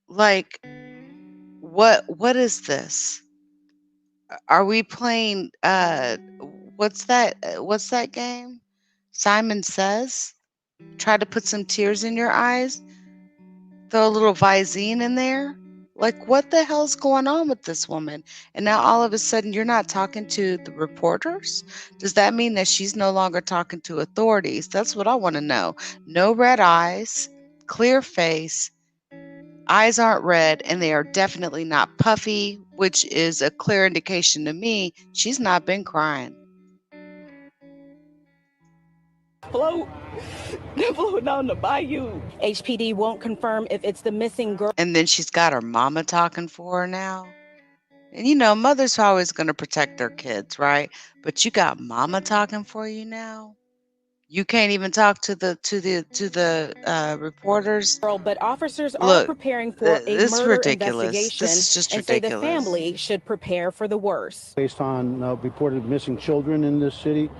Like, what is this? Are we playing what's that game? Simon Says? Try to put some tears in your eyes? Throw a little Visine in there? Like, what the hell's going on with this woman? And now all of a sudden you're not talking to the reporters? Does that mean that she's no longer talking to authorities? That's what I want to know. No red eyes, clear face, eyes aren't red, and they are definitely not puffy, which is a clear indication to me she's not been crying. They float down the bayou. HPD won't confirm if it's the missing girl. And then she's got her mama talking for her now. And you know, mothers are always going to protect their kids, right? But you got mama talking for you now. You can't even talk to the reporters. But officers are Look, preparing for a this is murder ridiculous. investigation This is just and say ridiculous. the family should prepare for the worst. Based on reported missing children in this city,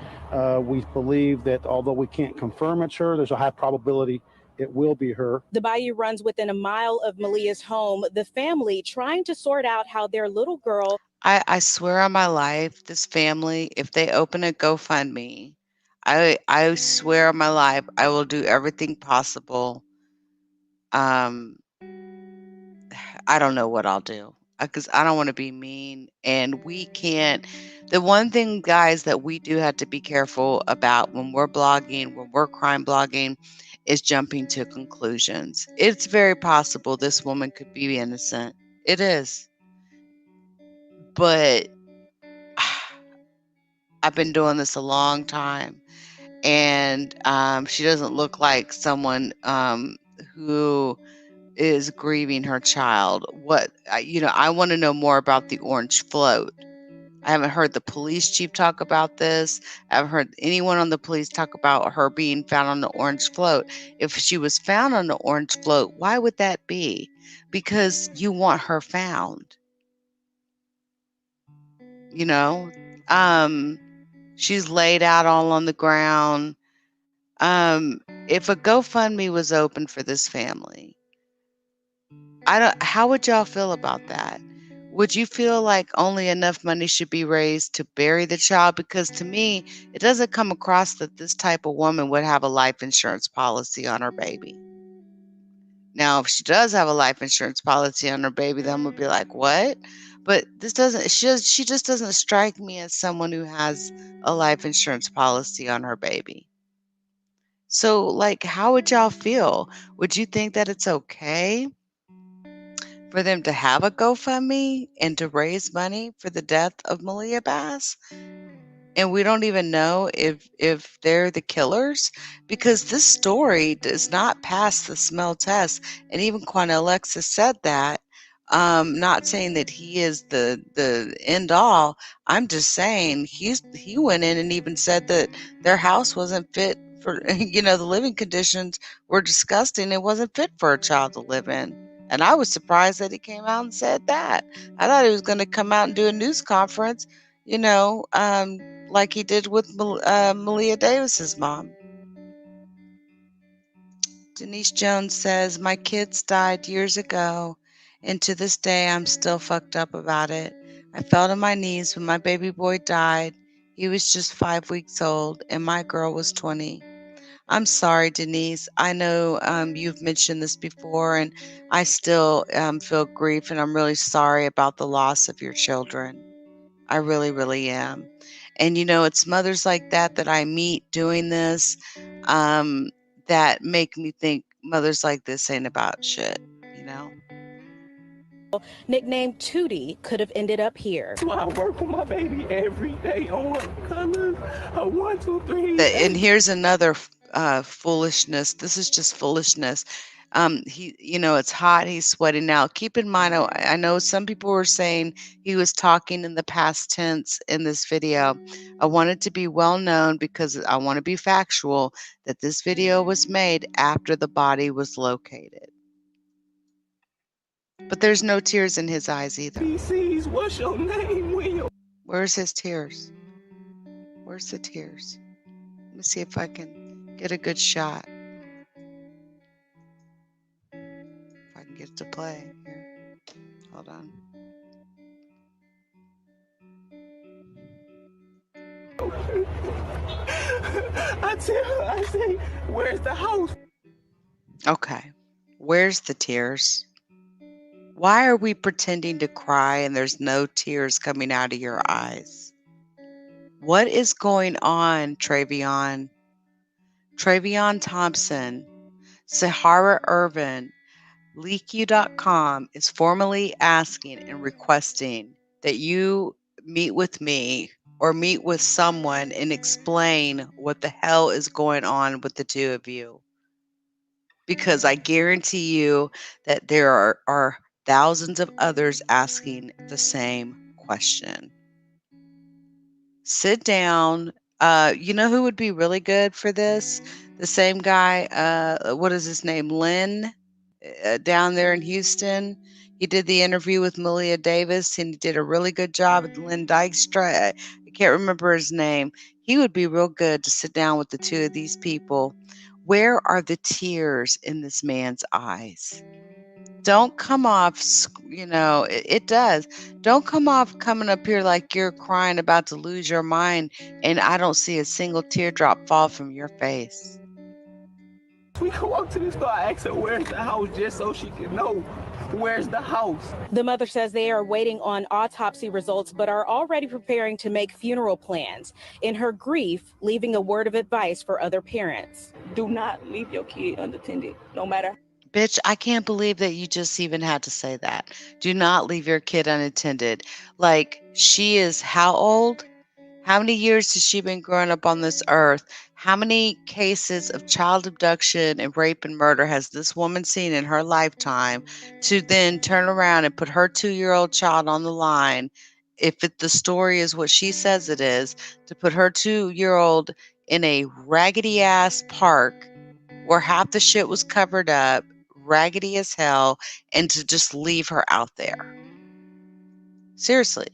we believe that although we can't confirm it's her, there's a high probability it will be her. The bayou runs within a mile of Maliyah's home. The family trying to sort out how their little girl. I swear on my life, this family, if they open a GoFundMe, I swear on my life, I will do everything possible. I don't know what I'll do because I don't want to be mean, and we can't. The one thing, guys, that we do have to be careful about when we're blogging, when we're crime blogging, is jumping to conclusions. It's very possible this woman could be innocent. It is. But I've been doing this a long time, and she doesn't look like someone who is grieving her child. I want to know more about the orange float. I haven't heard the police chief talk about this. I haven't heard anyone on the police talk about her being found on the orange float. If she was found on the orange float, why would that be? Because you want her found. You know? She's laid out all on the ground. If a GoFundMe was open for this family, how would y'all feel about that? Would you feel like only enough money should be raised to bury the child? Because to me, it doesn't come across that this type of woman would have a life insurance policy on her baby. Now, if she does have a life insurance policy on her baby, then we'll be like, what? But she just doesn't strike me as someone who has a life insurance policy on her baby. So, like, how would y'all feel? Would you think that it's okay for them to have a GoFundMe and to raise money for the death of Maliyah Bass? And we don't even know if they're the killers, because this story does not pass the smell test. And even Quan Alexis said that. Not saying that he is the end all. I'm just saying he went in and even said that their house wasn't fit for, the living conditions were disgusting. It wasn't fit for a child to live in. And I was surprised that he came out and said that. I thought he was going to come out and do a news conference, like he did with Maliyah Davis's mom. Denise Jones says, my kids died years ago, and to this day, I'm still fucked up about it. I fell to my knees when my baby boy died. He was just 5 weeks old, and my girl was 20. I'm sorry, Denise. I know you've mentioned this before, and I still feel grief, and I'm really sorry about the loss of your children. I really, really am. And, it's mothers like that I meet doing this that make me think mothers like this ain't about shit, Nicknamed Tootie could have ended up here. So I work with my baby every day on colors, 1, 2, 3. And here's another foolishness. This is just foolishness. It's hot. He's sweating now. Keep in mind, I know some people were saying he was talking in the past tense in this video. I want it to be well known because I want to be factual that this video was made after the body was located. But there's no tears in his eyes either. PCs, what's your name, Will? Where's his tears? Where's the tears? Let me see if I can get a good shot. If I can get it to play here. Hold on. I tell her, I say, where's the house? Okay. Where's the tears? Why are we pretending to cry and there's no tears coming out of your eyes? What is going on, Travion? Travion Thompson, Sahara Ervin, Leakyou.com is formally asking and requesting that you meet with me or meet with someone and explain what the hell is going on with the two of you. Because I guarantee you that there are thousands of others asking the same question. Sit down. You know who would be really good for this? The same guy, what is his name? Lynn, down there in Houston. He did the interview with Maliyah Bass, and he did a really good job with Lynn Dykstra. I can't remember his name. He would be real good to sit down with the two of these people. Where are the tears in this man's eyes? Don't come off, it does. Don't come off coming up here like you're crying about to lose your mind, and I don't see a single teardrop fall from your face. We can walk to the store. I asked her where's the house just so she can know where's the house. The mother says they are waiting on autopsy results, but are already preparing to make funeral plans. In her grief, leaving a word of advice for other parents. Do not leave your kid unattended, no matter. Bitch, I can't believe that you just even had to say that. Do not leave your kid unattended. Like, she is how old? How many years has she been growing up on this earth? How many cases of child abduction and rape and murder has this woman seen in her lifetime to then turn around and put her 2-year-old child on the line, if the story is what she says it is, to put her 2-year-old in a raggedy-ass park where half the shit was covered up, raggedy as hell, and to just leave her out there? Seriously.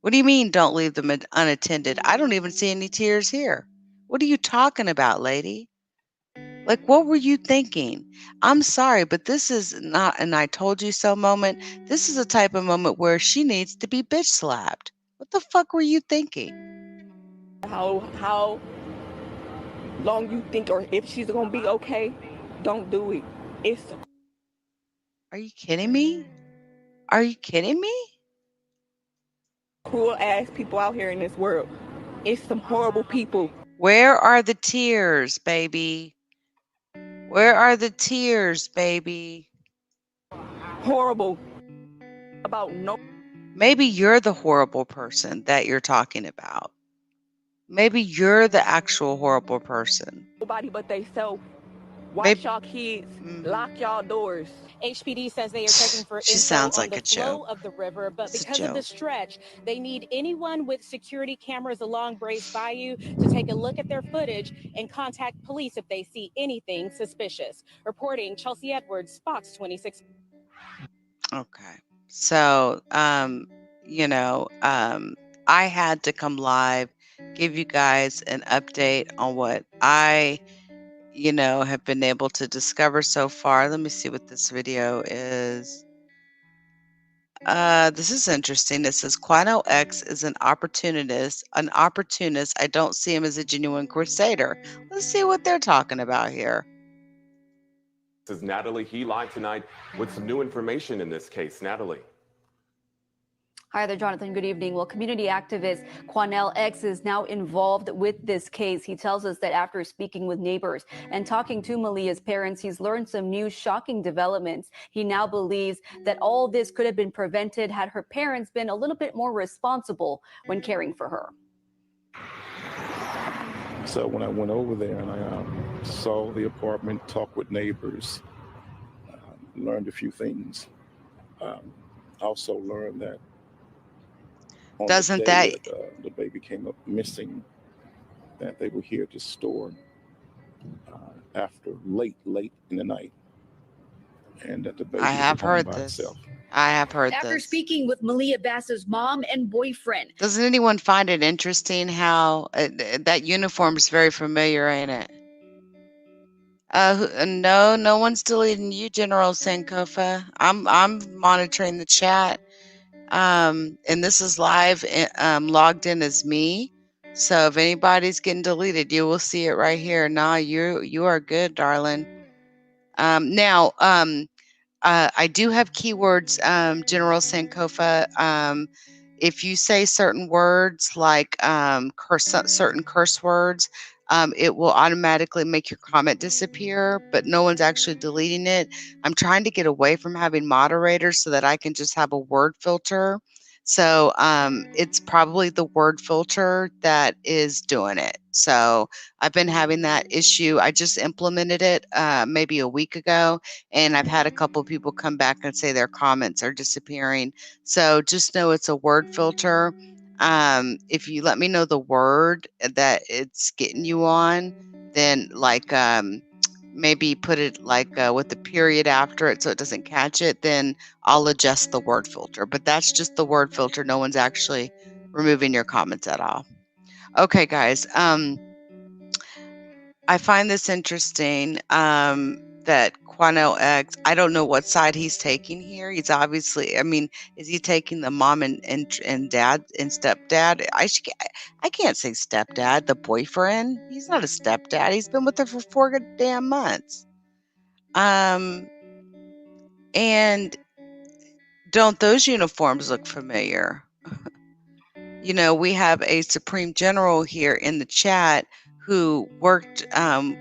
What do you mean don't leave them unattended? I don't even see any tears here. What are you talking about, lady? Like, what were you thinking? I'm sorry, but this is not an I told you so moment. This is a type of moment where she needs to be bitch slapped. What the fuck were you thinking? How long you think, or if she's gonna be okay, don't do it. Are you kidding me? Are you kidding me? Cruel ass people out here in this world. It's some horrible people. Where are the tears, baby? Where are the tears, baby? Horrible. About no. Maybe you're the horrible person that you're talking about. Maybe you're the actual horrible person. Nobody but they self. Watch y'all kids. Lock y'all doors. HPD says they are checking for She info sounds on like the a flow joke. of the river, but It's a because of the joke. stretch, they need anyone with security cameras along Brays Bayou to take a look at their footage and contact police if they see anything suspicious. Reporting, Chelsea Edwards, Fox 26. Okay. So, I had to come live, give you guys an update on what I, have been able to discover so far. Let me see what this video is. This is interesting. It says Quano X is an opportunist. I don't see him as a genuine crusader. Let's see what they're talking about here. This is Natalie. He live tonight with some new information in this case. Natalie. Hi there, Jonathan. Good evening. Well, community activist Quanell X is now involved with this case. He tells us that after speaking with neighbors and talking to Maliyah's parents, he's learned some new shocking developments. He now believes that all this could have been prevented had her parents been a little bit more responsible when caring for her. So when I went over there and I saw the apartment, talked with neighbors, learned a few things. Also learned that on Doesn't the that day that the baby came up missing, that they were here at the store after late in the night, and that the baby I was have at home heard by this. itself. I have heard After this. speaking with Maliyah Bass's mom and boyfriend. Doesn't anyone find it interesting how that uniform is very familiar, ain't it? No, no one's deleting you, General Sankofa. I'm monitoring the chat. And this is live, logged in as me. So if anybody's getting deleted, you will see it right here. Nah, you are good, darling. Now, I do have keywords, General Sankofa. If you say certain words like certain curse words, it will automatically make your comment disappear, but no one's actually deleting it. I'm trying to get away from having moderators so that I can just have a word filter. So it's probably the word filter that is doing it. So I've been having that issue. I just implemented it maybe a week ago, and I've had a couple of people come back and say their comments are disappearing. So just know it's a word filter. If you let me know the word that it's getting you on, then like maybe put it like with the period after it so it doesn't catch it, then I'll adjust the word filter. But that's just the word filter. No one's actually removing your comments at all. Okay, guys. I find this interesting that Quanell X, I don't know what side he's taking here. He's obviously, I mean, is he taking the mom and dad and stepdad? I can't say stepdad, the boyfriend. He's not a stepdad. He's been with her for 4 damn months. And don't those uniforms look familiar? You know, we have a Supreme General here in the chat who worked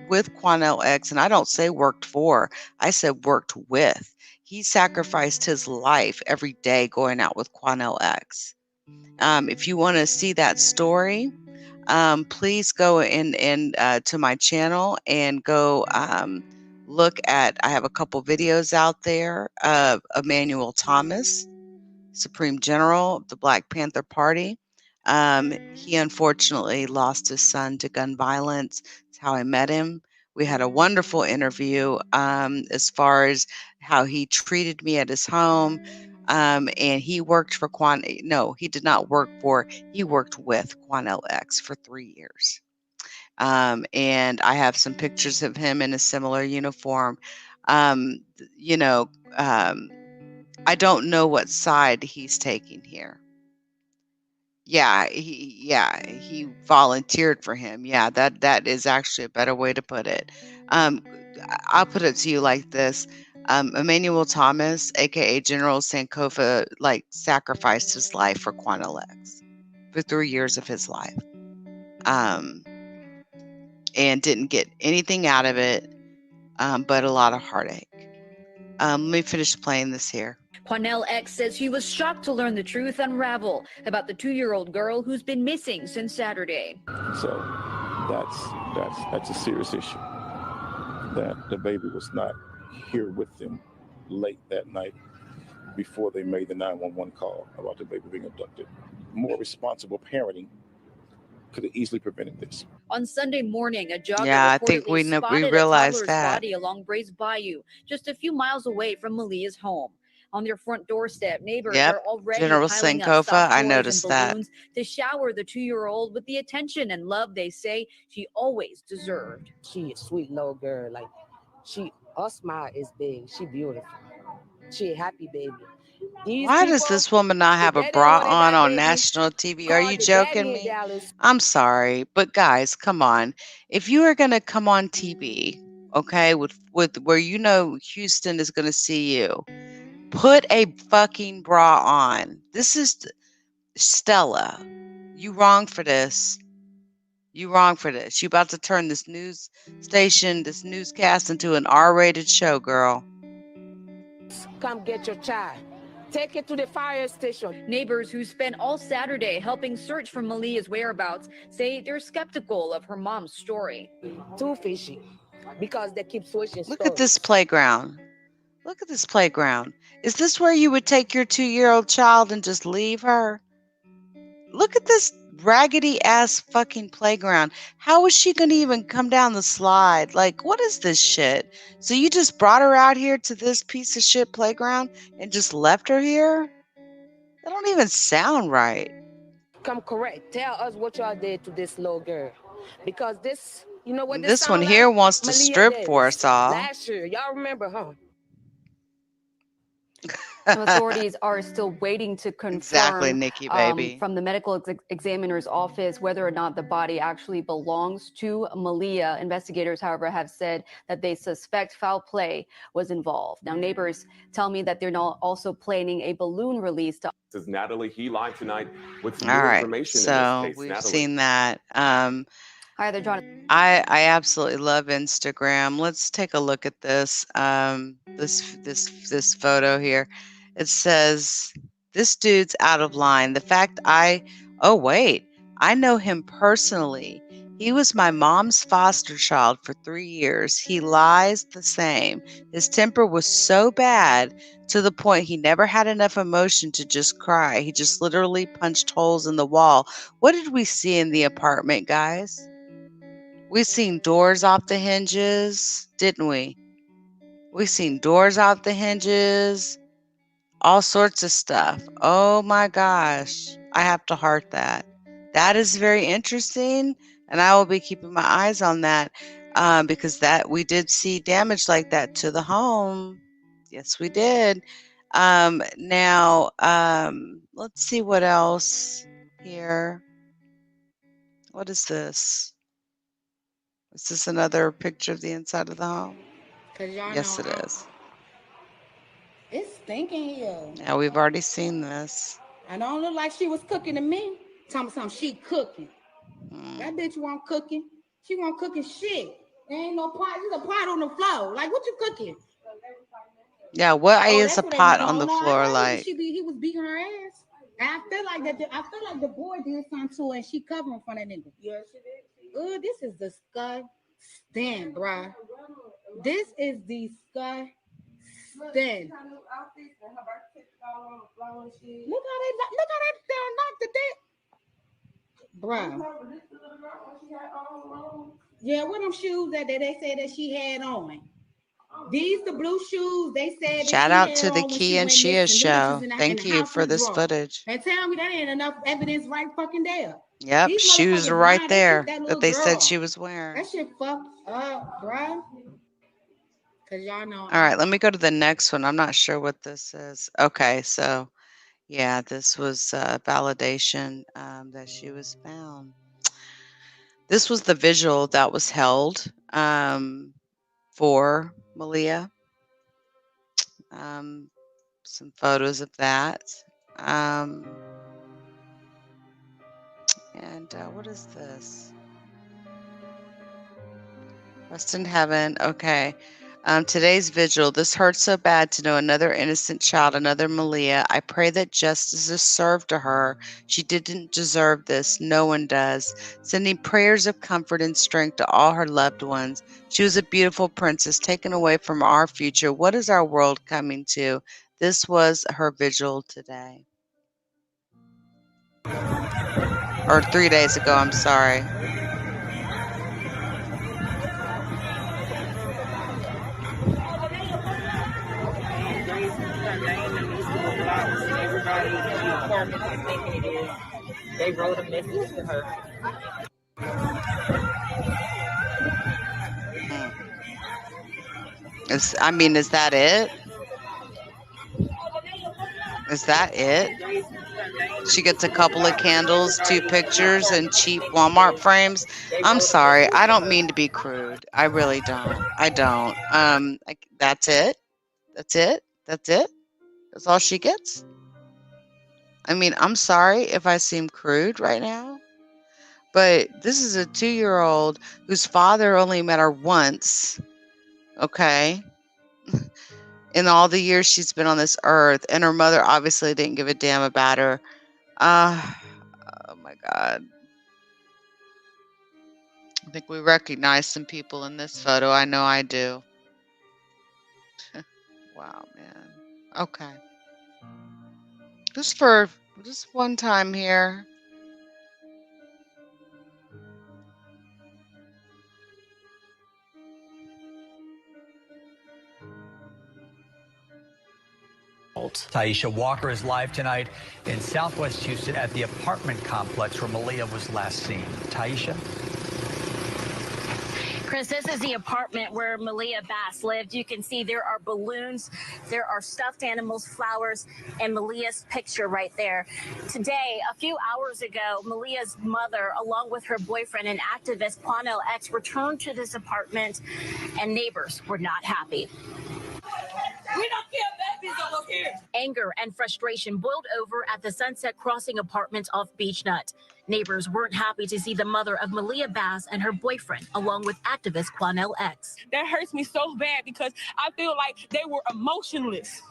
with Quanell X, and I don't say worked for, I said worked with. He sacrificed his life every day going out with Quanell X. If you want to see that story, please go in to my channel and go look at, I have a couple videos out there of Emmanuel Thomas, Supreme General of the Black Panther Party. He unfortunately lost his son to gun violence. That's how I met him. We had a wonderful interview as far as how he treated me at his home. And he worked for he did not work for, he worked with Quanell X for 3 years. And I have some pictures of him in a similar uniform. You know, I don't know what side he's taking here. Yeah, he volunteered for him. Yeah, that is actually a better way to put it. I'll put it to you like this. Emmanuel Thomas, aka General Sankofa, like sacrificed his life for Quanell X for 3 years of his life. And didn't get anything out of it, but a lot of heartache. Let me finish playing this here. Quanell X says he was shocked to learn the truth unravel about the 2-year-old girl who's been missing since Saturday. So that's a serious issue, that the baby was not here with them late that night before they made the 911 call about the baby being abducted. More responsible parenting could have easily prevented this. On Sunday morning, a jogger Yeah, I think reportedly we spotted a realized toddler's that. body along Brays Bayou, just a few miles away from Maliyah's home. On their front doorstep, neighbors Yep, are already General piling up Sankofa, soft I toys noticed and that. balloons to shower the 2-year-old with the attention and love they say she always deserved. She a sweet little girl. Like her smile is big. She beautiful. She a happy baby. Why does this woman not have a bra on national TV? Are you joking me? I'm sorry, but guys, come on. If you are going to come on TV, okay, with where you know Houston is going to see you, put a fucking bra on. This is Stella. You wrong for this. You wrong for this. You about to turn this news station, this newscast into an R-rated show, girl. Come get your child. Take it to the fire station. Neighbors who spent all Saturday helping search for Maliyah's whereabouts say they're skeptical of her mom's story. Too fishy, because they keep switching Look at this playground. Look at this playground. Is this where you would take your 2-year-old child and just leave her? Look at this raggedy ass fucking playground. How is she going to even come down the slide? Like, what is this shit? So you just brought her out here to this piece of shit playground and just left her here? That don't even sound right. Come correct. Tell us what y'all did to this little girl. Because this, you know what This one sound here like? wants to Maliyah strip for us Davis. all. Last year. Y'all remember, huh? Authorities are still waiting to Exactly, confirm Nikki, baby. from the medical examiner's office whether or not the body actually belongs to Maliyah. Investigators, however, have said that they suspect foul play was involved. Now, neighbors tell me that they're now also planning a balloon release to. This is Natalie. He live tonight with some All new right, information in so this case. we've Natalie. seen that. Hi there, Jonathan. I absolutely love Instagram. Let's take a look at this. This photo here. It says this dude's out of line. The fact oh wait, I know him personally. He was my mom's foster child for 3 years. He lies the same. His temper was so bad to the point he never had enough emotion to just cry. He just literally punched holes in the wall. What did we see in the apartment, guys? We seen doors off the hinges, didn't we? We seen doors off the hinges, all sorts of stuff. Oh my gosh. I have to heart that. That is very interesting, and I will be keeping my eyes on that because that we did see damage like that to the home. Yes, we did. Now, let's see what else here. What is this? Is this another picture of the inside of the home? Yes, it is. It's stinking here. Yeah, we've already seen this. I don't look like she was cooking to me. Tell me something, she cooking. That bitch won't cooking. She won't cooking shit. There ain't no pot. There's a pot on the floor. Like, what you cooking? Yeah, what is that's a what they pot want. on the No, floor I know like? he was beating her ass. And I feel like that. I feel like the boy did something to her, and she covering for that nigga. Yeah, she did. This is disgusting, bruh. This is disgusting. Look how they knocked the dick. Bruh. Yeah, what them shoes that they said that she had on? These the blue shoes they said that Shout she out had to the on when Key she and went Shia missing. Them bitches show. in Thank the you house for in the this drawer. footage. And tell me that ain't enough evidence right fucking there. Yep, These shoes are motherfuckers right lying. They there took that that little they girl. said she was wearing. That shit fucked up, bruh. Cause y'all know. All right, let me go to the next one. I'm not sure what this is. Okay, so yeah, this was validation that she was found. This was the visual that was held for Maliyah. Some photos of that. And what is this? Rest in heaven. Okay. Today's vigil. This hurts so bad to know another innocent child, another Maliyah. I pray that justice is served to her. She didn't deserve this. No one does. Sending prayers of comfort and strength to all her loved ones. She was a beautiful princess taken away from our future. What is our world coming to? This was her vigil today. Or 3 days ago, I'm sorry. They wrote a message to her. Is that it? Is that it? She gets a couple of candles, 2 pictures, and cheap Walmart frames. I'm sorry. I don't mean to be crude. I really don't. I don't. That's it? That's it? That's it? That's all she gets? I mean, I'm sorry if I seem crude right now, but this is a 2-year-old whose father only met her once, okay, in all the years she's been on this earth, and her mother obviously didn't give a damn about her. Oh my God. I think we recognize some people in this photo. I know I do. Wow, man. Okay. Just one time here. Taisha Walker is live tonight in Southwest Houston at the apartment complex where Maliyah was last seen. Taisha? Chris, this is the apartment where Maliyah Bass lived. You can see there are balloons, there are stuffed animals, flowers, and Maliyah's picture right there. Today, a few hours ago, Maliyah's mother, along with her boyfriend and activist Quanell X, returned to this apartment, and neighbors were not happy. We don't care babies over here. Anger and frustration boiled over at the Sunset Crossing Apartments off Beach Nut. Neighbors weren't happy to see the mother of Maliyah Bass and her boyfriend, along with activist Quanell X. That hurts me so bad because I feel like they were emotionless.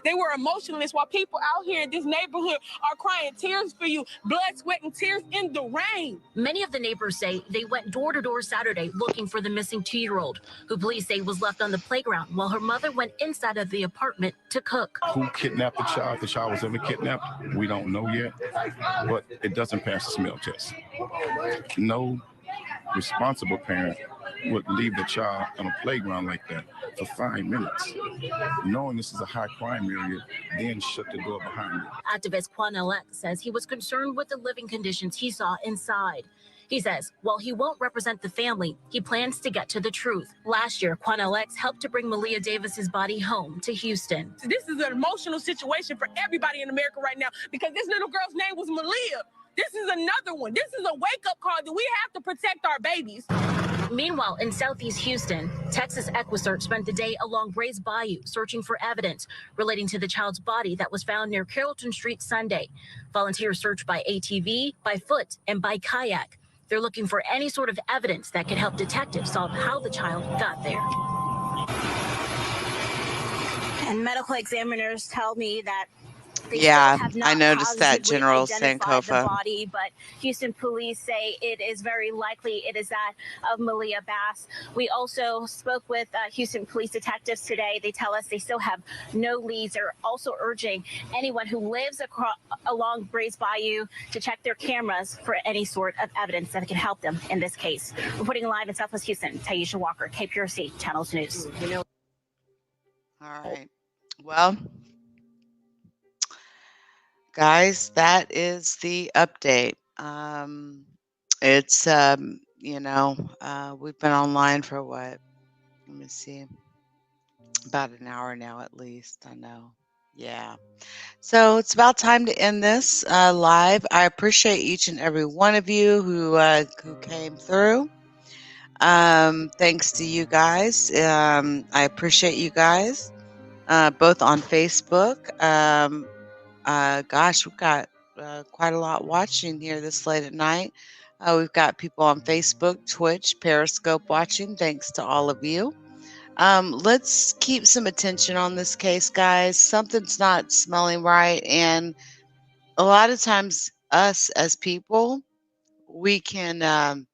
They were emotionless while people out here in this neighborhood are crying tears for you, blood, sweat, and tears in the rain. Many of the neighbors say they went door to door Saturday looking for the missing 2-year-old, who police say was left on the playground while her mother went inside of the apartment to cook. Who kidnapped the child? If the child was ever kidnapped, we don't know yet, but it doesn't pass the smell test. No responsible parent would leave the child on a playground like that for 5 minutes, knowing this is a high crime area, then shut the door behind it. Activist Quanell X says he was concerned with the living conditions he saw inside. He says while he won't represent the family, he plans to get to the truth. Last year, Quanell X helped to bring Maliyah Davis's body home to Houston. This is an emotional situation for everybody in America right now because this little girl's name was Maliyah. This is another one. This is a wake-up call that we have to protect our babies. Meanwhile, in Southeast Houston, Texas EquiSearch spent the day along Brays Bayou searching for evidence relating to the child's body that was found near Carrollton Street Sunday. Volunteers searched by ATV, by foot, and by kayak. They're looking for any sort of evidence that could help detectives solve how the child got there. And medical examiners tell me that they Yeah, still have I not noticed that, positively General identified the Sankofa. body, but Houston police say it is very likely it is that of Maliyah Bass. We also spoke with Houston police detectives today. They tell us they still have no leads. They're also urging anyone who lives along Brays Bayou to check their cameras for any sort of evidence that can help them in this case. Reporting live in Southwest Houston, Taisha Walker, KPRC Channels News. All right. Well, guys, that is the update. It's we've been online for what? Let me see. About an hour now, at least. I know. Yeah. So it's about time to end this live. I appreciate each and every one of you who came through. Thanks to you guys. I appreciate you guys, both on Facebook. Gosh, we've got quite a lot watching here this late at night. We've got people on Facebook, Twitch, Periscope watching. Thanks to all of you. Let's keep some attention on this case, guys. Something's not smelling right. And a lot of times us as people, we can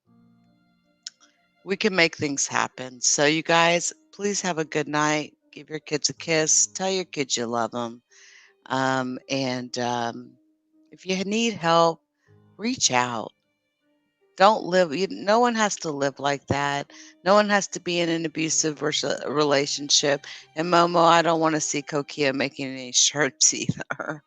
make things happen. So you guys, please have a good night. Give your kids a kiss. Tell your kids you love them. If you need help, reach out. Don't live. No one has to live like that. No one has to be in an abusive relationship. And Momo, I don't want to see Kokia making any shirts either.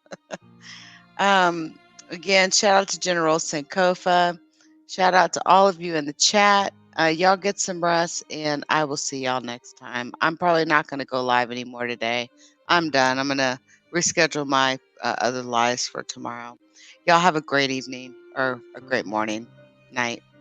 Again, shout out to General Sankofa. Shout out to all of you in the chat. Y'all get some rest, and I will see y'all next time. I'm probably not going to go live anymore today. I'm done. I'm going to reschedule my other lives for tomorrow. Y'all have a great evening or a great morning, night.